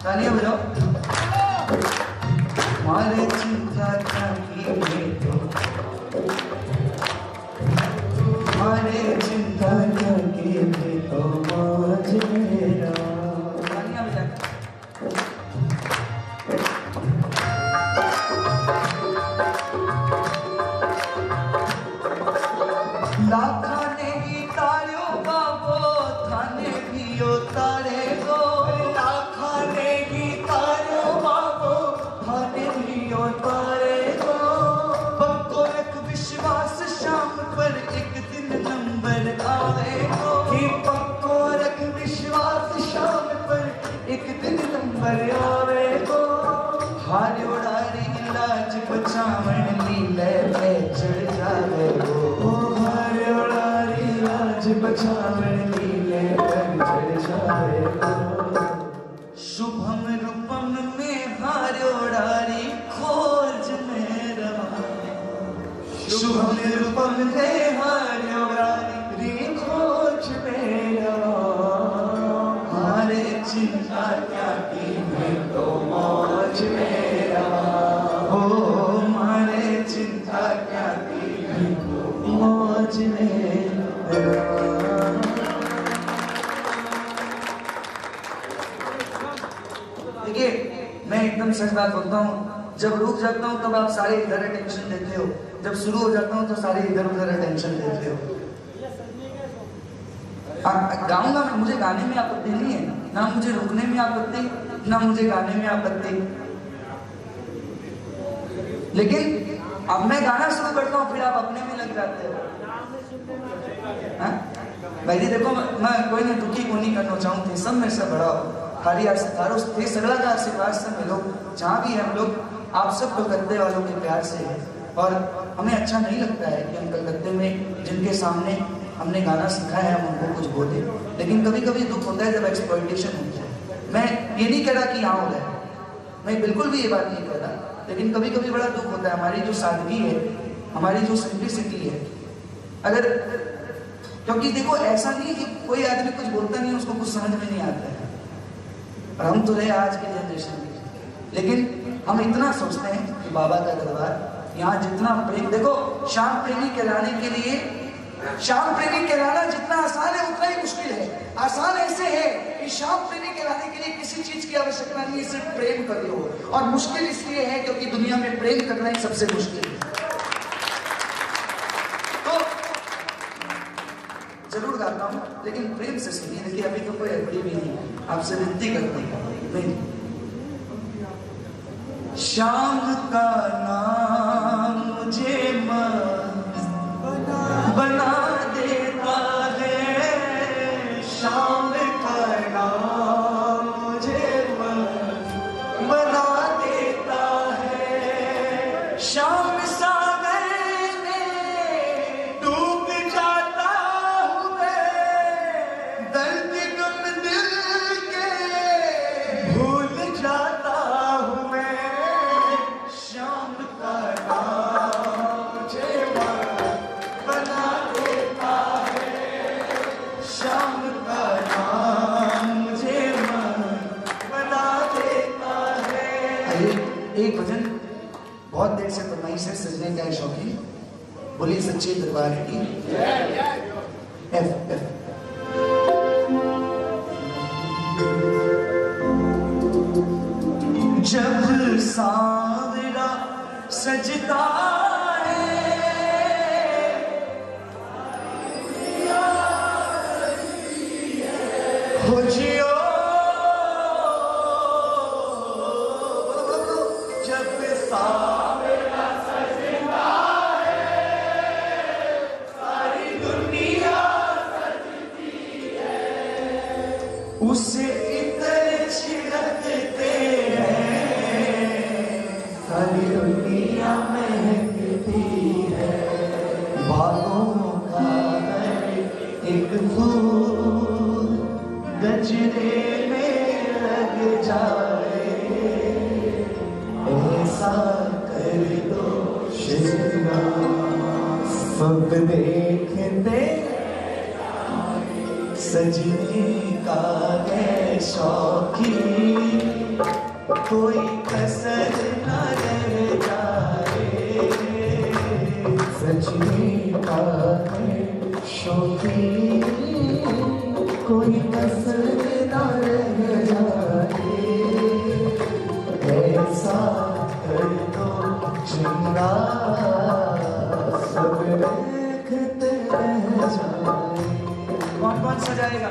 तालियां बजाओ। हमारे चिंता क्या की मैं तो, हमारे चिंता क्या की मैं तो मौज में रहा। तालियां बजा। लाखा तारे को ना खाने की तारो बाबो खाने लियो तारे को पक्को एक विश्वास शाम पर एक दिन नंबर आएगो कि पक्को एक विश्वास शाम पर एक दिन नंबर आवेगो हार उड़ारी लाज बचावन लीले पे चढ़ जावेगो हार उड़ारी लाज बचावन लीले पे चढ़ जावेगो शुभम रूपम में हार उड़ारी खोज में रवाने शुभम रूपम में हार उड़ारी खोज में रवाने हारे चिंता क्या की मैं तो मौज में रवा हो मारे चिंता क्या की मैं तो मौज में रवा। देखिए मैं एकदम सच बात बोलता हूँ, जब रुक जाता हूँ तब आप सारे इधर अटेंशन देते हो, जब शुरू हो जाता हूँ तो सारे इधर उधर अटेंशन देते हो। गाऊंगा मैं, मुझे गाने में आपत्ति नहीं है, ना मुझे रुकने में आपत्ति, ना मुझे गाने में आपत्ति, लेकिन अब मैं गाना शुरू करता हूँ फिर आप अपने में लग जाते हो। भाई देखो मैं कोई ने दुखी को नहीं करना चाहूँ थे, सब मेरे से बड़ा हो खाली थारो थे सगला का आशीर्वाद से मिलो जहाँ भी हम लोग आप सब कलकत्ते वालों के प्यार से है और हमें अच्छा नहीं लगता है कि हम कलकत्ते में जिनके सामने हमने गाना सीखा है हम उनको कुछ बोले, लेकिन कभी कभी दुख होता है जब एक्सप्लॉइटेशन होती है। मैं ये नहीं कह रहा कि यहाँ हो रहा है, मैं बिल्कुल भी ये बात नहीं कह रहा, लेकिन कभी कभी बड़ा दुख होता है। हमारी जो सादगी है, हमारी जो सिंप्लिसिटी है, अगर क्योंकि देखो ऐसा नहीं कि कोई आदमी कुछ बोलता नहीं उसको कुछ समझ में नहीं आता है, और हम तो रहे आज के जनरेशन में, लेकिन हम इतना सोचते हैं कि बाबा का दरबार यहाँ जितना प्रेम, देखो श्याम प्रेमी कहलाने के लिए, श्याम प्रेमी कहलाना जितना आसान है उतना ही मुश्किल है। आसान ऐसे है कि श्याम प्रेमी कहलाने के लिए किसी चीज की आवश्यकता नहीं है, सिर्फ प्रेम कर लो, और मुश्किल इसलिए है क्योंकि दुनिया में प्रेम करना ही सबसे मुश्किल है। तो जरूर गाता हूँ लेकिन प्रेम से सुनिए। देखिए अभी तो कोई एफडी भी नहीं, आपसे विनती करते हैं। श्याम का नाम मुझे बना देता है, श्याम का नाम मुझे बना देता है, श्याम सागर में डूब जाता हूँ मैं, दर्द गम दिल के भूल जाता हूँ मैं, श्याम का नाम मुझे बना देता है, श्याम का नाम मुझे बना देता है। एक भजन बहुत देर से फरमाइश है, सजने का है शौकीन, बोलिए सच्चे दरबार की एफ एफ। जब सांवरा सजता हो जियो, जब सांवरा सजता है सारी दुनिया सजती है, उसे इतर छिड़कते हैं सारी दुनिया महकती है, बागों का एक फूल गजरे में लग जाए, ऐसा कर दो शिजना सब देखते सजने का है शौकी, कोई कसर न रह जाए, सजने का है शौकी, कोई कसर न रह जाए, ऐसा कर दो चंगा सब देखते रह जाए। कौन कौन सजाएगा?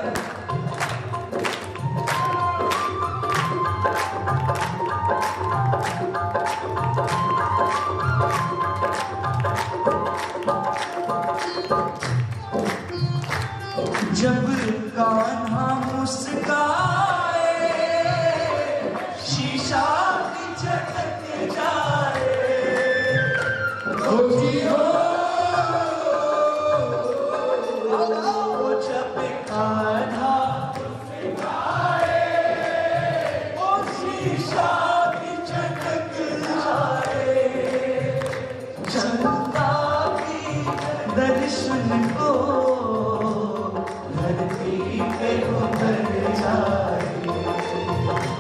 मुस्काए, शीशा भी झटक जाए। ओ जी हो, वो जब कान्हा मुस्काए, वो शीशा भी झटक जाए। चलता भी दर्शन को धरती पे उतर जाए।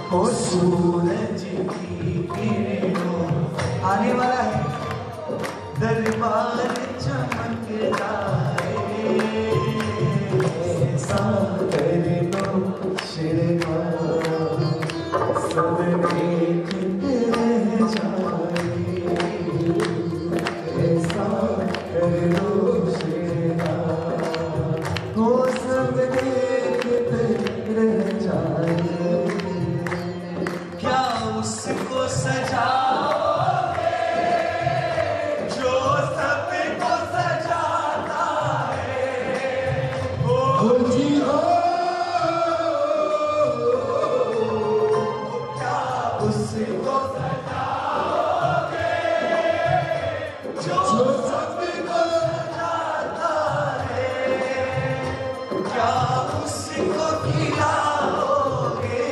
ओ सूरज की किरणों आने वाला है, दरबार चमक जाए। ऐसा कर दो श्रीमान सब देखते रह जाए। ऐसा कर दो श्रीमान वो सब देखते रह जाए। क्या उसको सजाओगे जो सबको सजाता है। ओ जी हो, क्या उसको सजाओगे जो सबको सजाता है। क्या उसको खिलाओगे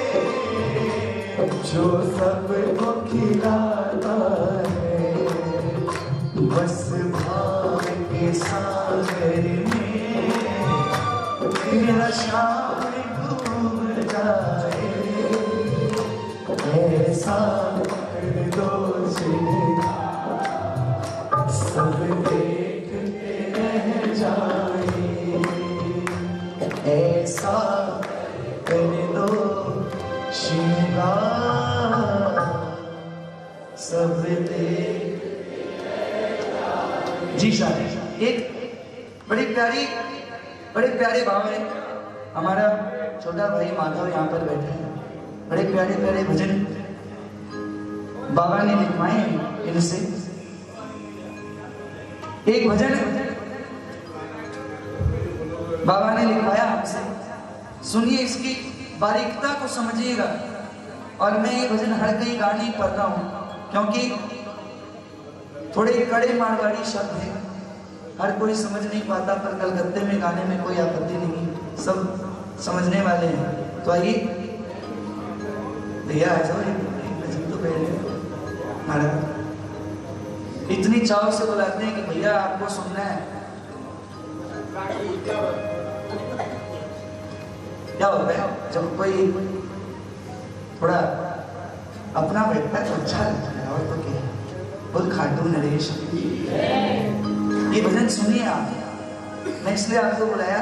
जो सबको खिलाता है। बस भाव के सागर में मेरा शाम डूब जाए। ऐसा कर दो सब देखते रह जाए। ऐसा कर दो श्रृंगार सब देख। जी शायद एक बड़े प्यारे भाव है। हमारा छोटा भाई माधव यहाँ पर बैठे हैं। बड़े प्यारे प्यारे भजन बाबा ने लिखवाए हैं इनसे। एक भजन बाबा ने लिखवाया हमसे, सुनिए, इसकी बारीकता को समझिएगा। और मैं ये भजन हर कहीं गा नहीं पाता हूँ क्योंकि थोड़े कड़े मारवाड़ी शब्द हैं, हर कोई समझ नहीं पाता। पर कलकत्ते में गाने में कोई आपत्ति नहीं, सब समझने वाले हैं। तो आइए भैया आ जाओ, भजन तो पहले महाराज इतनी चाव से बुलाते हैं कि भैया आपको सुनना है। क्या होता है जब कोई थोड़ा अपना बैठता है तो अच्छा लगता है। और तो क्या, बोल खाटू नरेश। ये भजन सुनिए आप। मैं इसलिए आपको बुलाया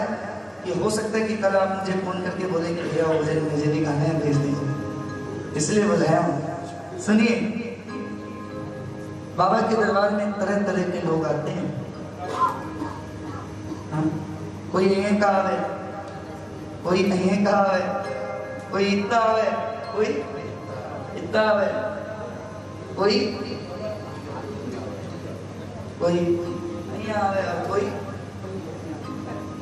कि हो सकता है कि कल आप मुझे फोन करके बोले कि भैया वो भजन मुझे भी गाना है, भेज दीजिए, इसलिए बुलाया हूँ। सुनिए, बाबा के दरबार में तरह तरह के लोग आते हैं। हाँ? कोई ये का आवे, कोई ये का आवे, कोई इतना आवे, कोई इतना आवे, कोई नहीं आवे, कोई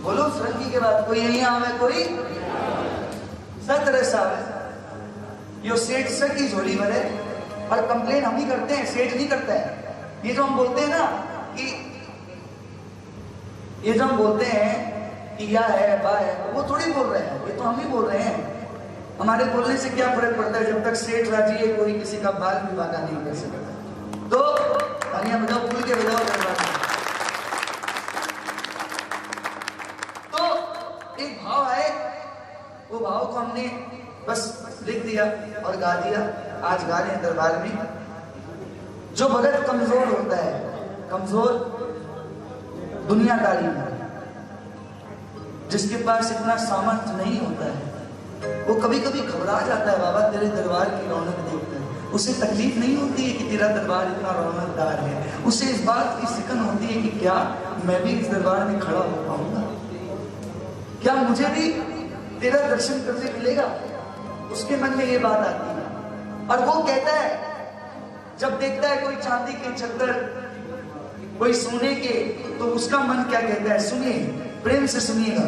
बोलो सरंगी के बाद, कोई नहीं आवे, कोई सब तरह से आवे। यो सेठ सर की झोली भरे। और कंप्लेन हम ही करते हैं, सेठ नहीं करता है। ये जो हम बोलते हैं ना कि ये जो हम बोलते हैं कि या है बा है, वो थोड़ी बोल रहे हैं, ये तो हम ही बोल रहे हैं। हमारे बोलने से क्या फर्क पड़ता है जब तक सेठ राजी है, कोई किसी का बाल भी बागा नहीं कर सकता। तो तालियां बजाओ, खुल के बजाओ दरबार। तो एक भाव आए, वो भाव को हमने बस लिख दिया और गा दिया। आज गा रहे हैं दरबार में। जो भगत कमजोर होता है, कमजोर दुनियादारी में, जिसके पास इतना सामर्थ्य नहीं होता है, वो कभी कभी घबरा जाता है। बाबा तेरे दरबार की रौनक देखकर उसे तकलीफ नहीं होती है कि तेरा दरबार इतना रौनकदार है। उसे इस बात की सिकन होती है कि क्या मैं भी इस दरबार में खड़ा हो पाऊंगा, क्या मुझे भी तेरा दर्शन करने मिलेगा। उसके मन में ये बात आती है। और वो कहता है, जब देखता है कोई चांदी के चद्दर, कोई सोने के, तो उसका मन क्या कहता है, सुनिए, प्रेम से सुनिएगा।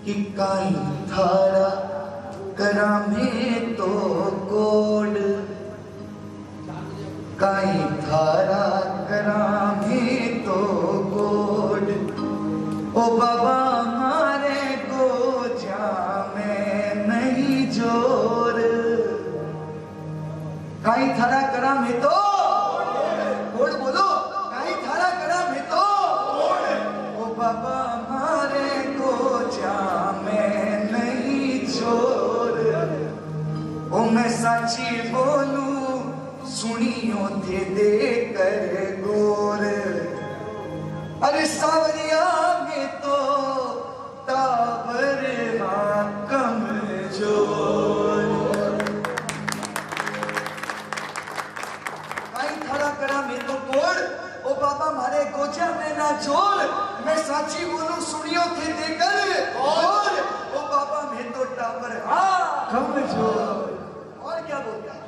कि काई थारा करा में तो कोड, काई थारा करा में तो कोड। ओ बाबा मारे को जा में नहीं जोर, काई थारा करा में तो कोड, बोलो काई थारा करा में तो कोड। ओ बाबा मारे को जा में नहीं जोर। ओ मैं सच्ची बोलूं सुनियो दे कर गोर। अरे सावरिया में तो टावर कमजोर। काई थारा करा में तो कोड, ओ बाबा मारे गोजा में ना जोर। मैं साची बोलूं सुनियो थे देकर गोर। ओ बाबा में तो टावर कमजोर। और क्या बोलता है?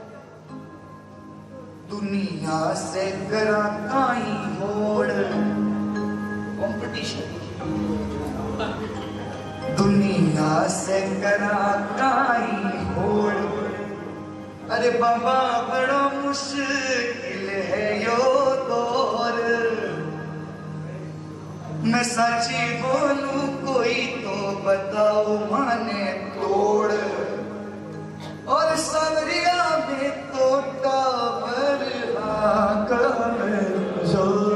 दुनिया से करा काई होड़, कंपटीशन। दुनिया से करा काई होड़। अरे बाबा बड़ा मुश्किल है यो दौर। मैं सच्ची बोलूं कोई तो बताओ माने तोड़। और सावरिया में तो टावर कमजोर।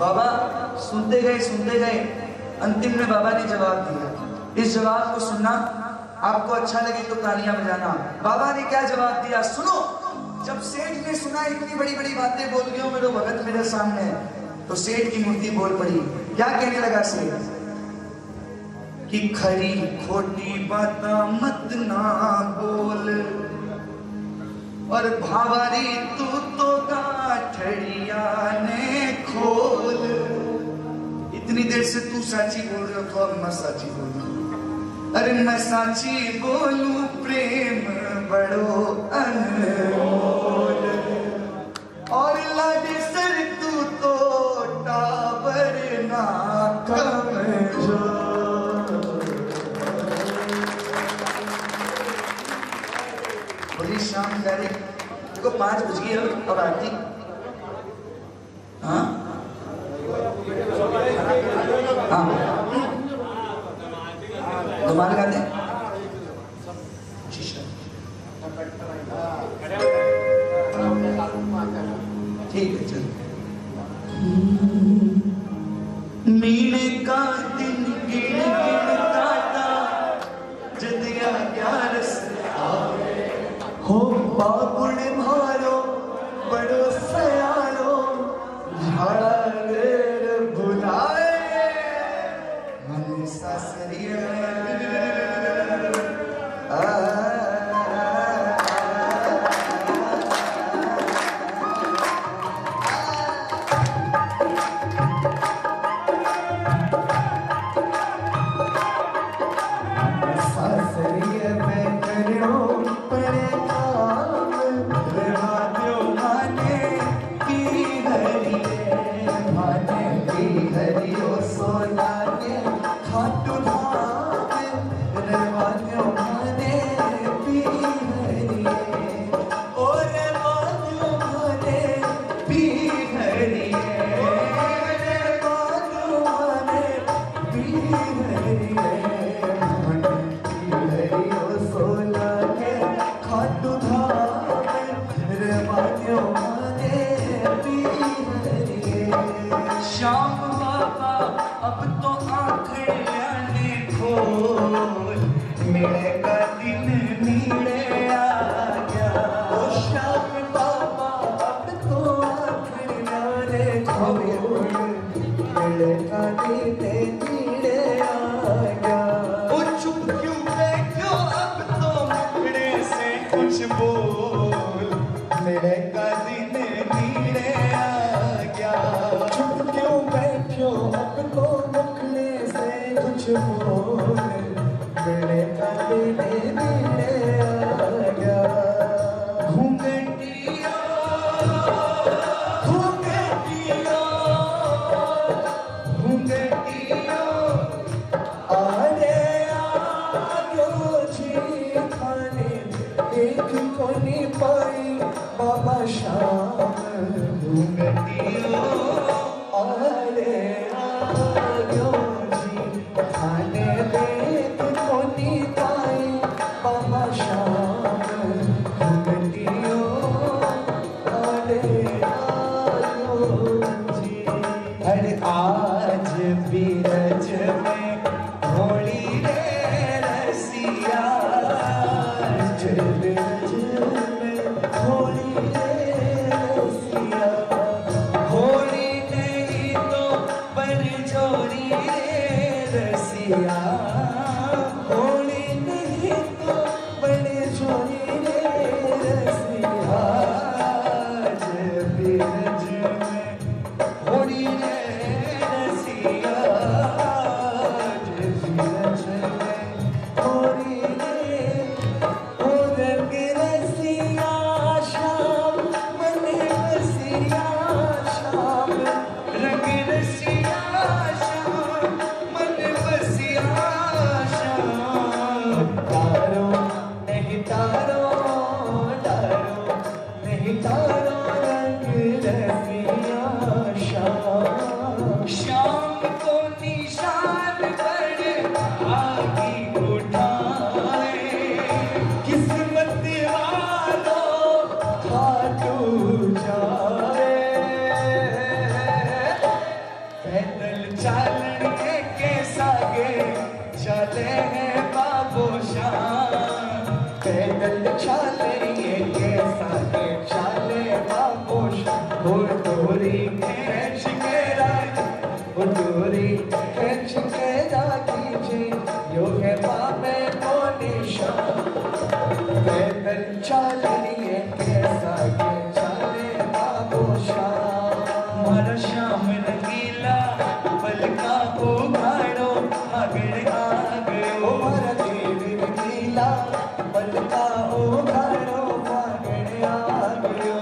बाबा सुनते गए अंतिम में बाबा ने जवाब दिया। इस जवाब को सुनना, आपको अच्छा लगे तो तालियां बजाना। बाबा ने क्या जवाब दिया सुनो। जब सेठ ने सुना इतनी बड़ी बड़ी बातें बोल रही हो मेरे भगत मेरे सामने, तो सेठ की मूर्ति बोल पड़ी। क्या कहने लगा सेठ कि खरी खोटी बाता मत ना बोल, और भावारी तू तो गाठड़िया ने खोल। इतनी देर से तू साची बोल रहे हो तो अब मैं साची बोलूं। अरे मैं साची बोलूं प्रेम बड़ो अनमोल। और लाडे सर तू तो टावर ना कमजोर। बड़ी शाम करे देखो 5 बज गई अब आरती। हाँ धुमाल गाते ठीक है चल। मीने का दिन गिन गिन काटा जदिया 11 हो बाबुड़ मारो बड़ो सयारो झाड़ा रेर बुलाए मन सासरिया। श्याम बाबा अब तो आंखें लाने खोल, मेरे का दिन नीड़े आ गया। ओ श्याम बाबा अब तो आंखें लाने खोल, मेरे का दिन नीड़े आ गया। ओ चुप क्यों बैठो अब तो मुखड़े से कुछ बोल, मेरे का दिन नीड़े आ गया। चुप क्यों बैठो अब तो मुखड़े से कुछ बोल, मेरे का दिन नीड़े आ गया। घूंघटिया घूंघटिया घूंघटिया बीरज में होली रे रसिया, जय बीरज में होली रे रसिया, होली नहीं तो बरजोरी रे रसिया, होली नहीं तो बरजोरी रे रसिया, जय बीरज में होली रे रसिया, जय बीरज में होली रे, ओ रंग रसिया श्याम मन बसिया श्याम, रंग रसिया श्याम मन बसिया श्याम, तारो नहीं तारो तारो नहीं तारो रंग रसिया श्याम, श्याम को निशान पर आगे उठाए, किस्मत वालों खाटू जाए, पैदल चालन के सागे चले हैं बाबू श्याम, पैदल चालेंगे के सागे चले बाबू श्याम, वो डोरी खींच के राखी, वो डोरी खींच के राखी जी, यो है बाबे को निशान, पैदल चालेंगे के सागे चले बाबू श्याम, मारा श्याम रंगीला पलका उघाड़ो आगड़ आ गयो, मारा देव रंगीला पलका उघाड़ो आगड़ आ गयो,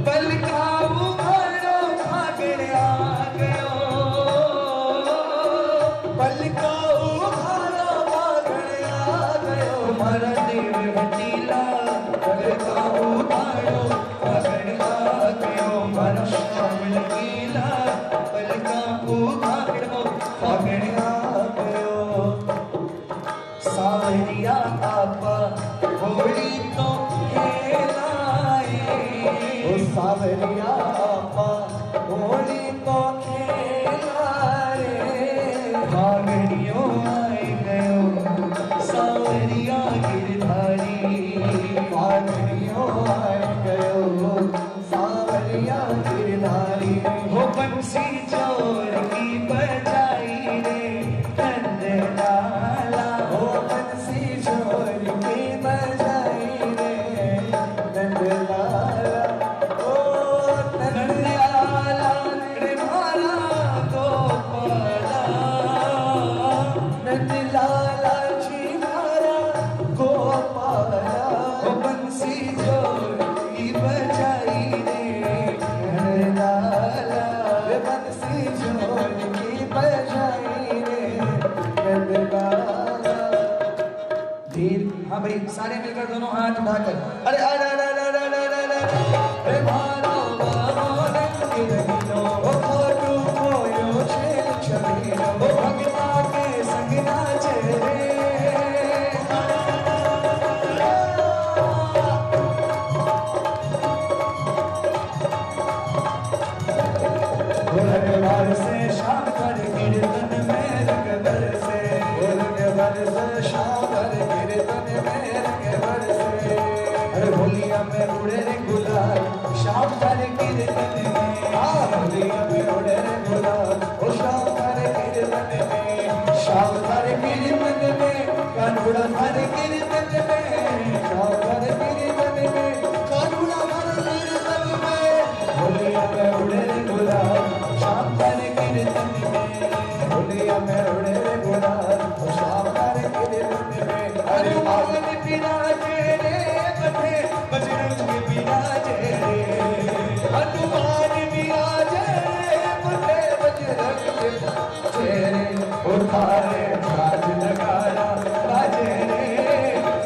पलका उघाड़ो आगड़ आ गयो, पलका उघाड़ो आगड़ आ गयो, मारा देव रंगीला पलका उघाड़ो आगड़ आ गयो, मारा श्याम रंगीला पलका उघाड़ो आगड़ आ गयो, सावरिया आपा होली तो खेलाए, ओ सावरिया आपा होली तो खेलाए, भागड़ियों आए गयो सावरिया गिरधारी, भागड़ियों आए गयो सावरिया गिरधारी, हो बंसी जोर की बजाई रे नंदलाला, हो बंसी जोर की बजाई रे नंदलाला, ओ नंदलाला रे मारा गोपाला, नंदलाला जी मारा गोपाला, हो बंसी जोर की बजाई रे नंदलाला, रे बंसी जोर की बजाई रे नंदलाला, धीर, हाँ भाई सारे मिलकर दोनों हाथ उठाकर, अरे अरे अरे अरे अरे अरे अरे अरे मारो बाबो रंग रंगीलो, ओ फोटू कोयो छेल छबीलो, ओ भगता के संग नाचे रे, रंग बरसे शाम भर कीर्तन में रंग बरसे, रंग बरसे शाम भर कीर्तन में रंग बरसे, अरे होलिया में उड़े रे गुलाल शाम भर कीर्तन में, होलिया में उड़े रे गुलाल ओ शाम भर कीर्तन में, शाम भर कीर्तन में कानूड़ा भर कीर्तन में, शाम भर कीर्तन में कानूड़ा भर कीर्तन में, होलिया में उड़े रे गुलाल शाम भर कीर्तन में, होलिया में उड़े रे गुलाल शाम भर कीर्तन में, अरे मोहन बिराजे रे बटे बजरंग बिराजे रे, हनुमान बिराजे रे बटे बजरंग बिराजे रे, उतारे राज नगाड़ा बाजे रे,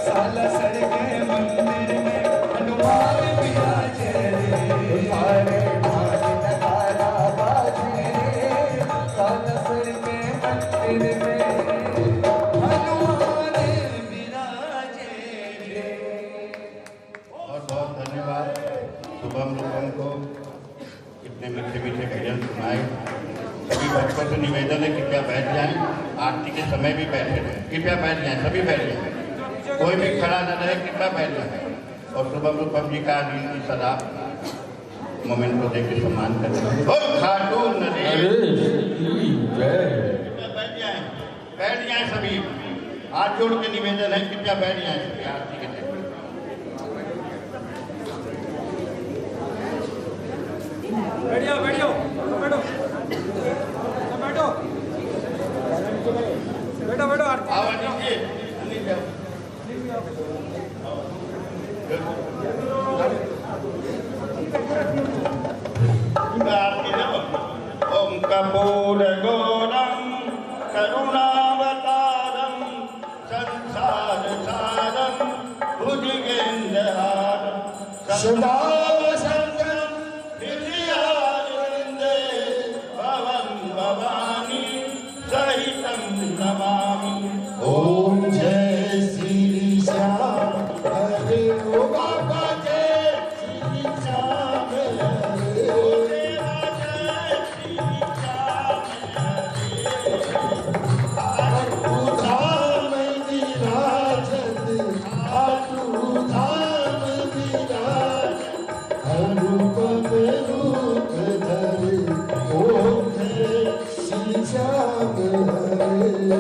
साला सड़के मंदिर में हनुमान बिराजे रे, उतारे राज नगाड़ा बाजे रे, साला सड़के मंदिर में हनुमान बिराजे रे। बहुत बहुत धन्यवाद शुभम रूपम को इतने मीठे मीठे भजन सुनाए। सभी भक्तों से निवेदन है कि क्या आरती के समय भी बैठे रहे। कृपया बैठ जाए, सभी बैठ जाए, कोई भी खड़ा न रहे, कृपया बैठ जाए। और शुभम रूपम जी का दिन की सदा मोमेंट को देकर सम्मान करें। और खाटू नरेश बैठ जाए सभी, हाथ जोड़ के निवेदन है, कृपया बैठ जाए सभी आरती के टाइम। बैठो बैठो बैठो बैठो बैठो बैठो आओ नीचे ओम कपूर गौरम करुणावतारम संसार सारम भुजगेन्द्रहारम सदा वसंतम हृदयारविंदे भवं भवानी सहितं नमामि। ओम जय श्री श्याम हरे ओ बाबा जय श्री श्याम हरे ओ देवा जय श्री श्याम हरे धाम विराजत आतु धाम विराज अनुपम रूप धरे ओम जय श्री श्याम हरे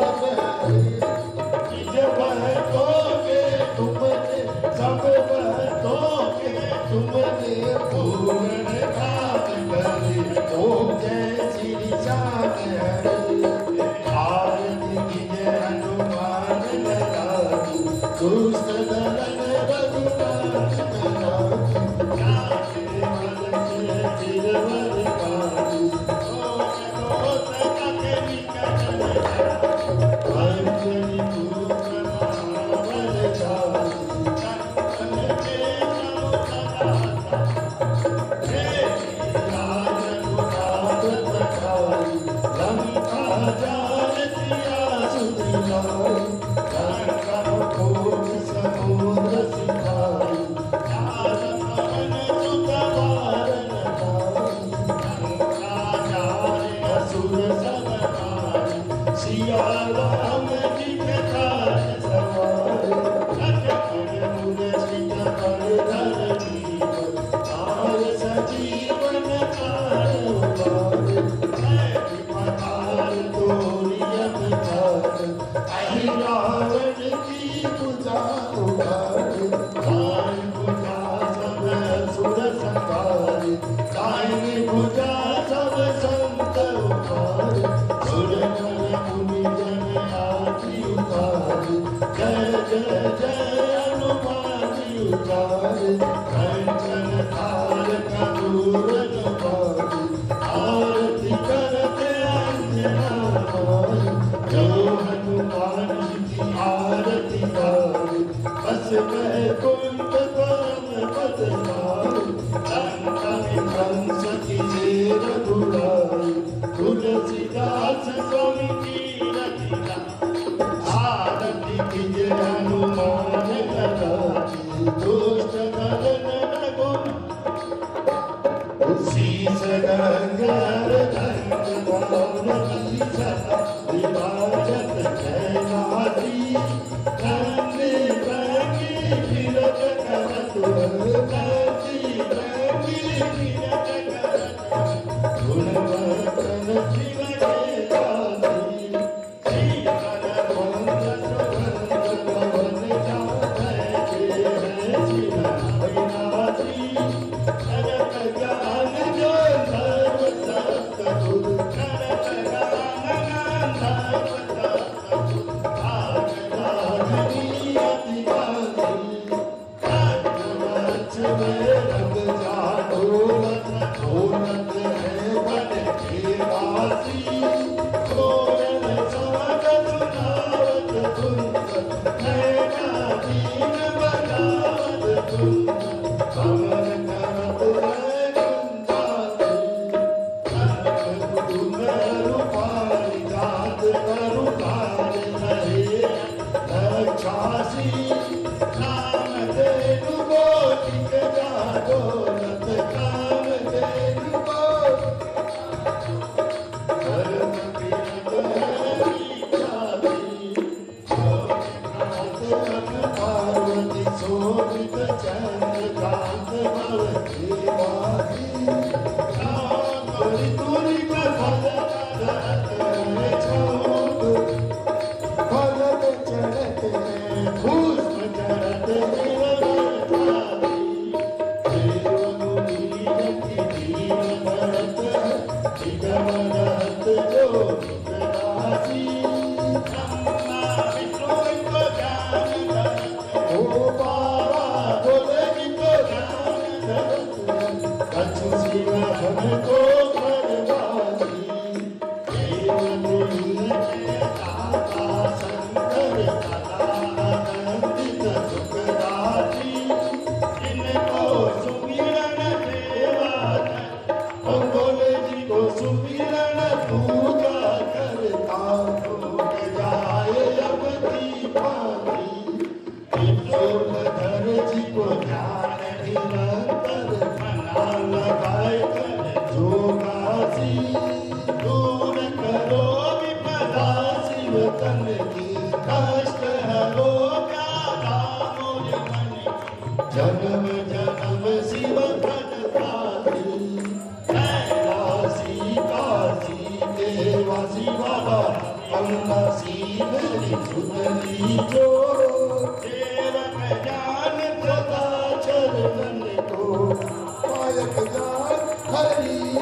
Baba,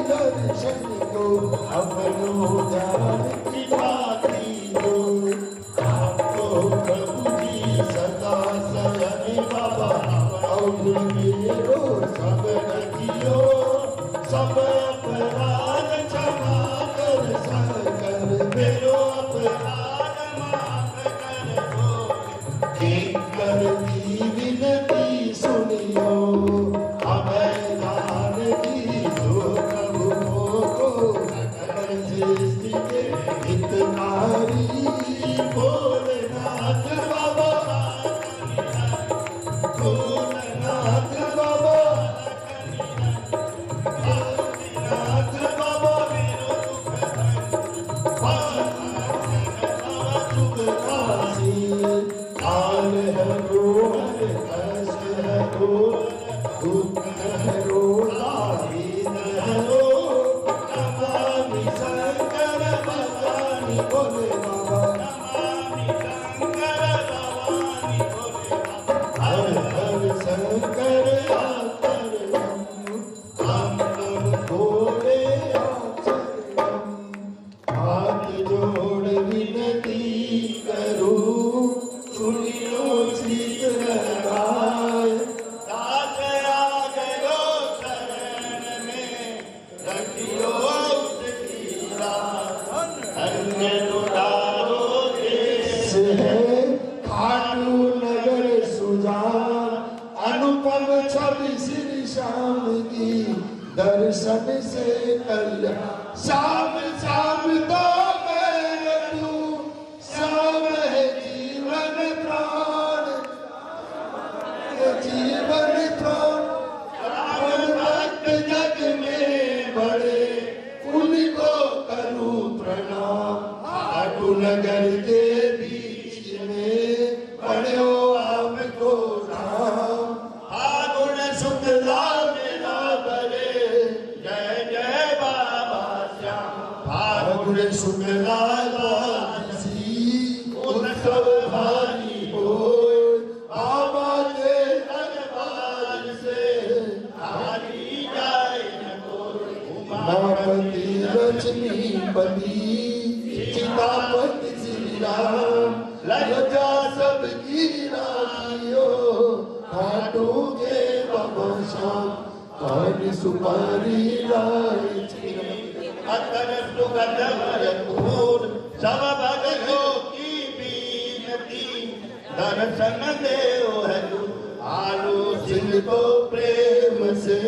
दर्शन को अपनो जान की बाती हो। हाल हरो कष्ट हरो दुख हरो नाविद हरो नमामि शंकर भगवानी भोले बाबा नमामि शंकर भगवानी भोले बाबा हर हर शंकर हम भोले हाथ जोड़ विनती करूं सुनियो शीतलराय दास आ गयो शरण में रखियो उसकी राह अन्य दुलारो देश है खाटू नगर सुजान अनुपम छवि श्री श्याम की दर्शन से कल्याण श्याम श्याम तो मैं तू श्याम है जीवन प्राण जीवन प्राण भक्त जग में बड़े उनको करूं प्रणाम खाटू नगर के बीच में बड़े हो आपको नाम फागुन शुक्ला मेला बरे जय जय बाबा श्याम फागुन शुक्ला बासी उत्सव भारी हो बाबा के दरबार से हारी जाए न कोई उमापति लक्ष्मीपति सीतापति श्री राम लज्जा सबकी राखियो खाटू के बाबा श्याम कान सुपारी राय अतर सुगंध भरपूर सब भगतों की बीनती दर्शन देव हजू आलू सिंह को प्रेम से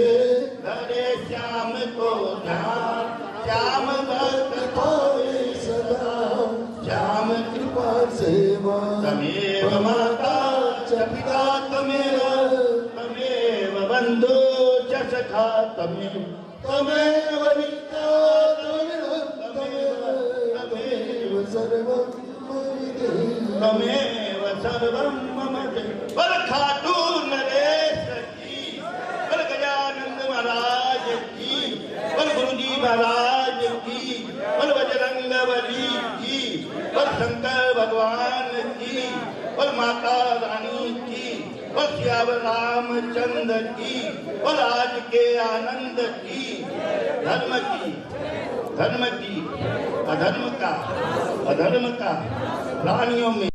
धरे श्याम को ध्यान श्याम भक्त खोए सदा श्याम कृपा सेवा तमेव माता च पिता तमेव बंधु च सखा तमेव विद्या तमेव सर्वं मम देहि पर खाटू नरेश की पर गजानंद महाराज की पर गुरुजी महाराज की पर बजरंग बली की पर शंकर भगवान की पर माता रानी की और श्यावर रामचंद्र की और आज के आनंद की धर्म की अधर्म का प्राणियों में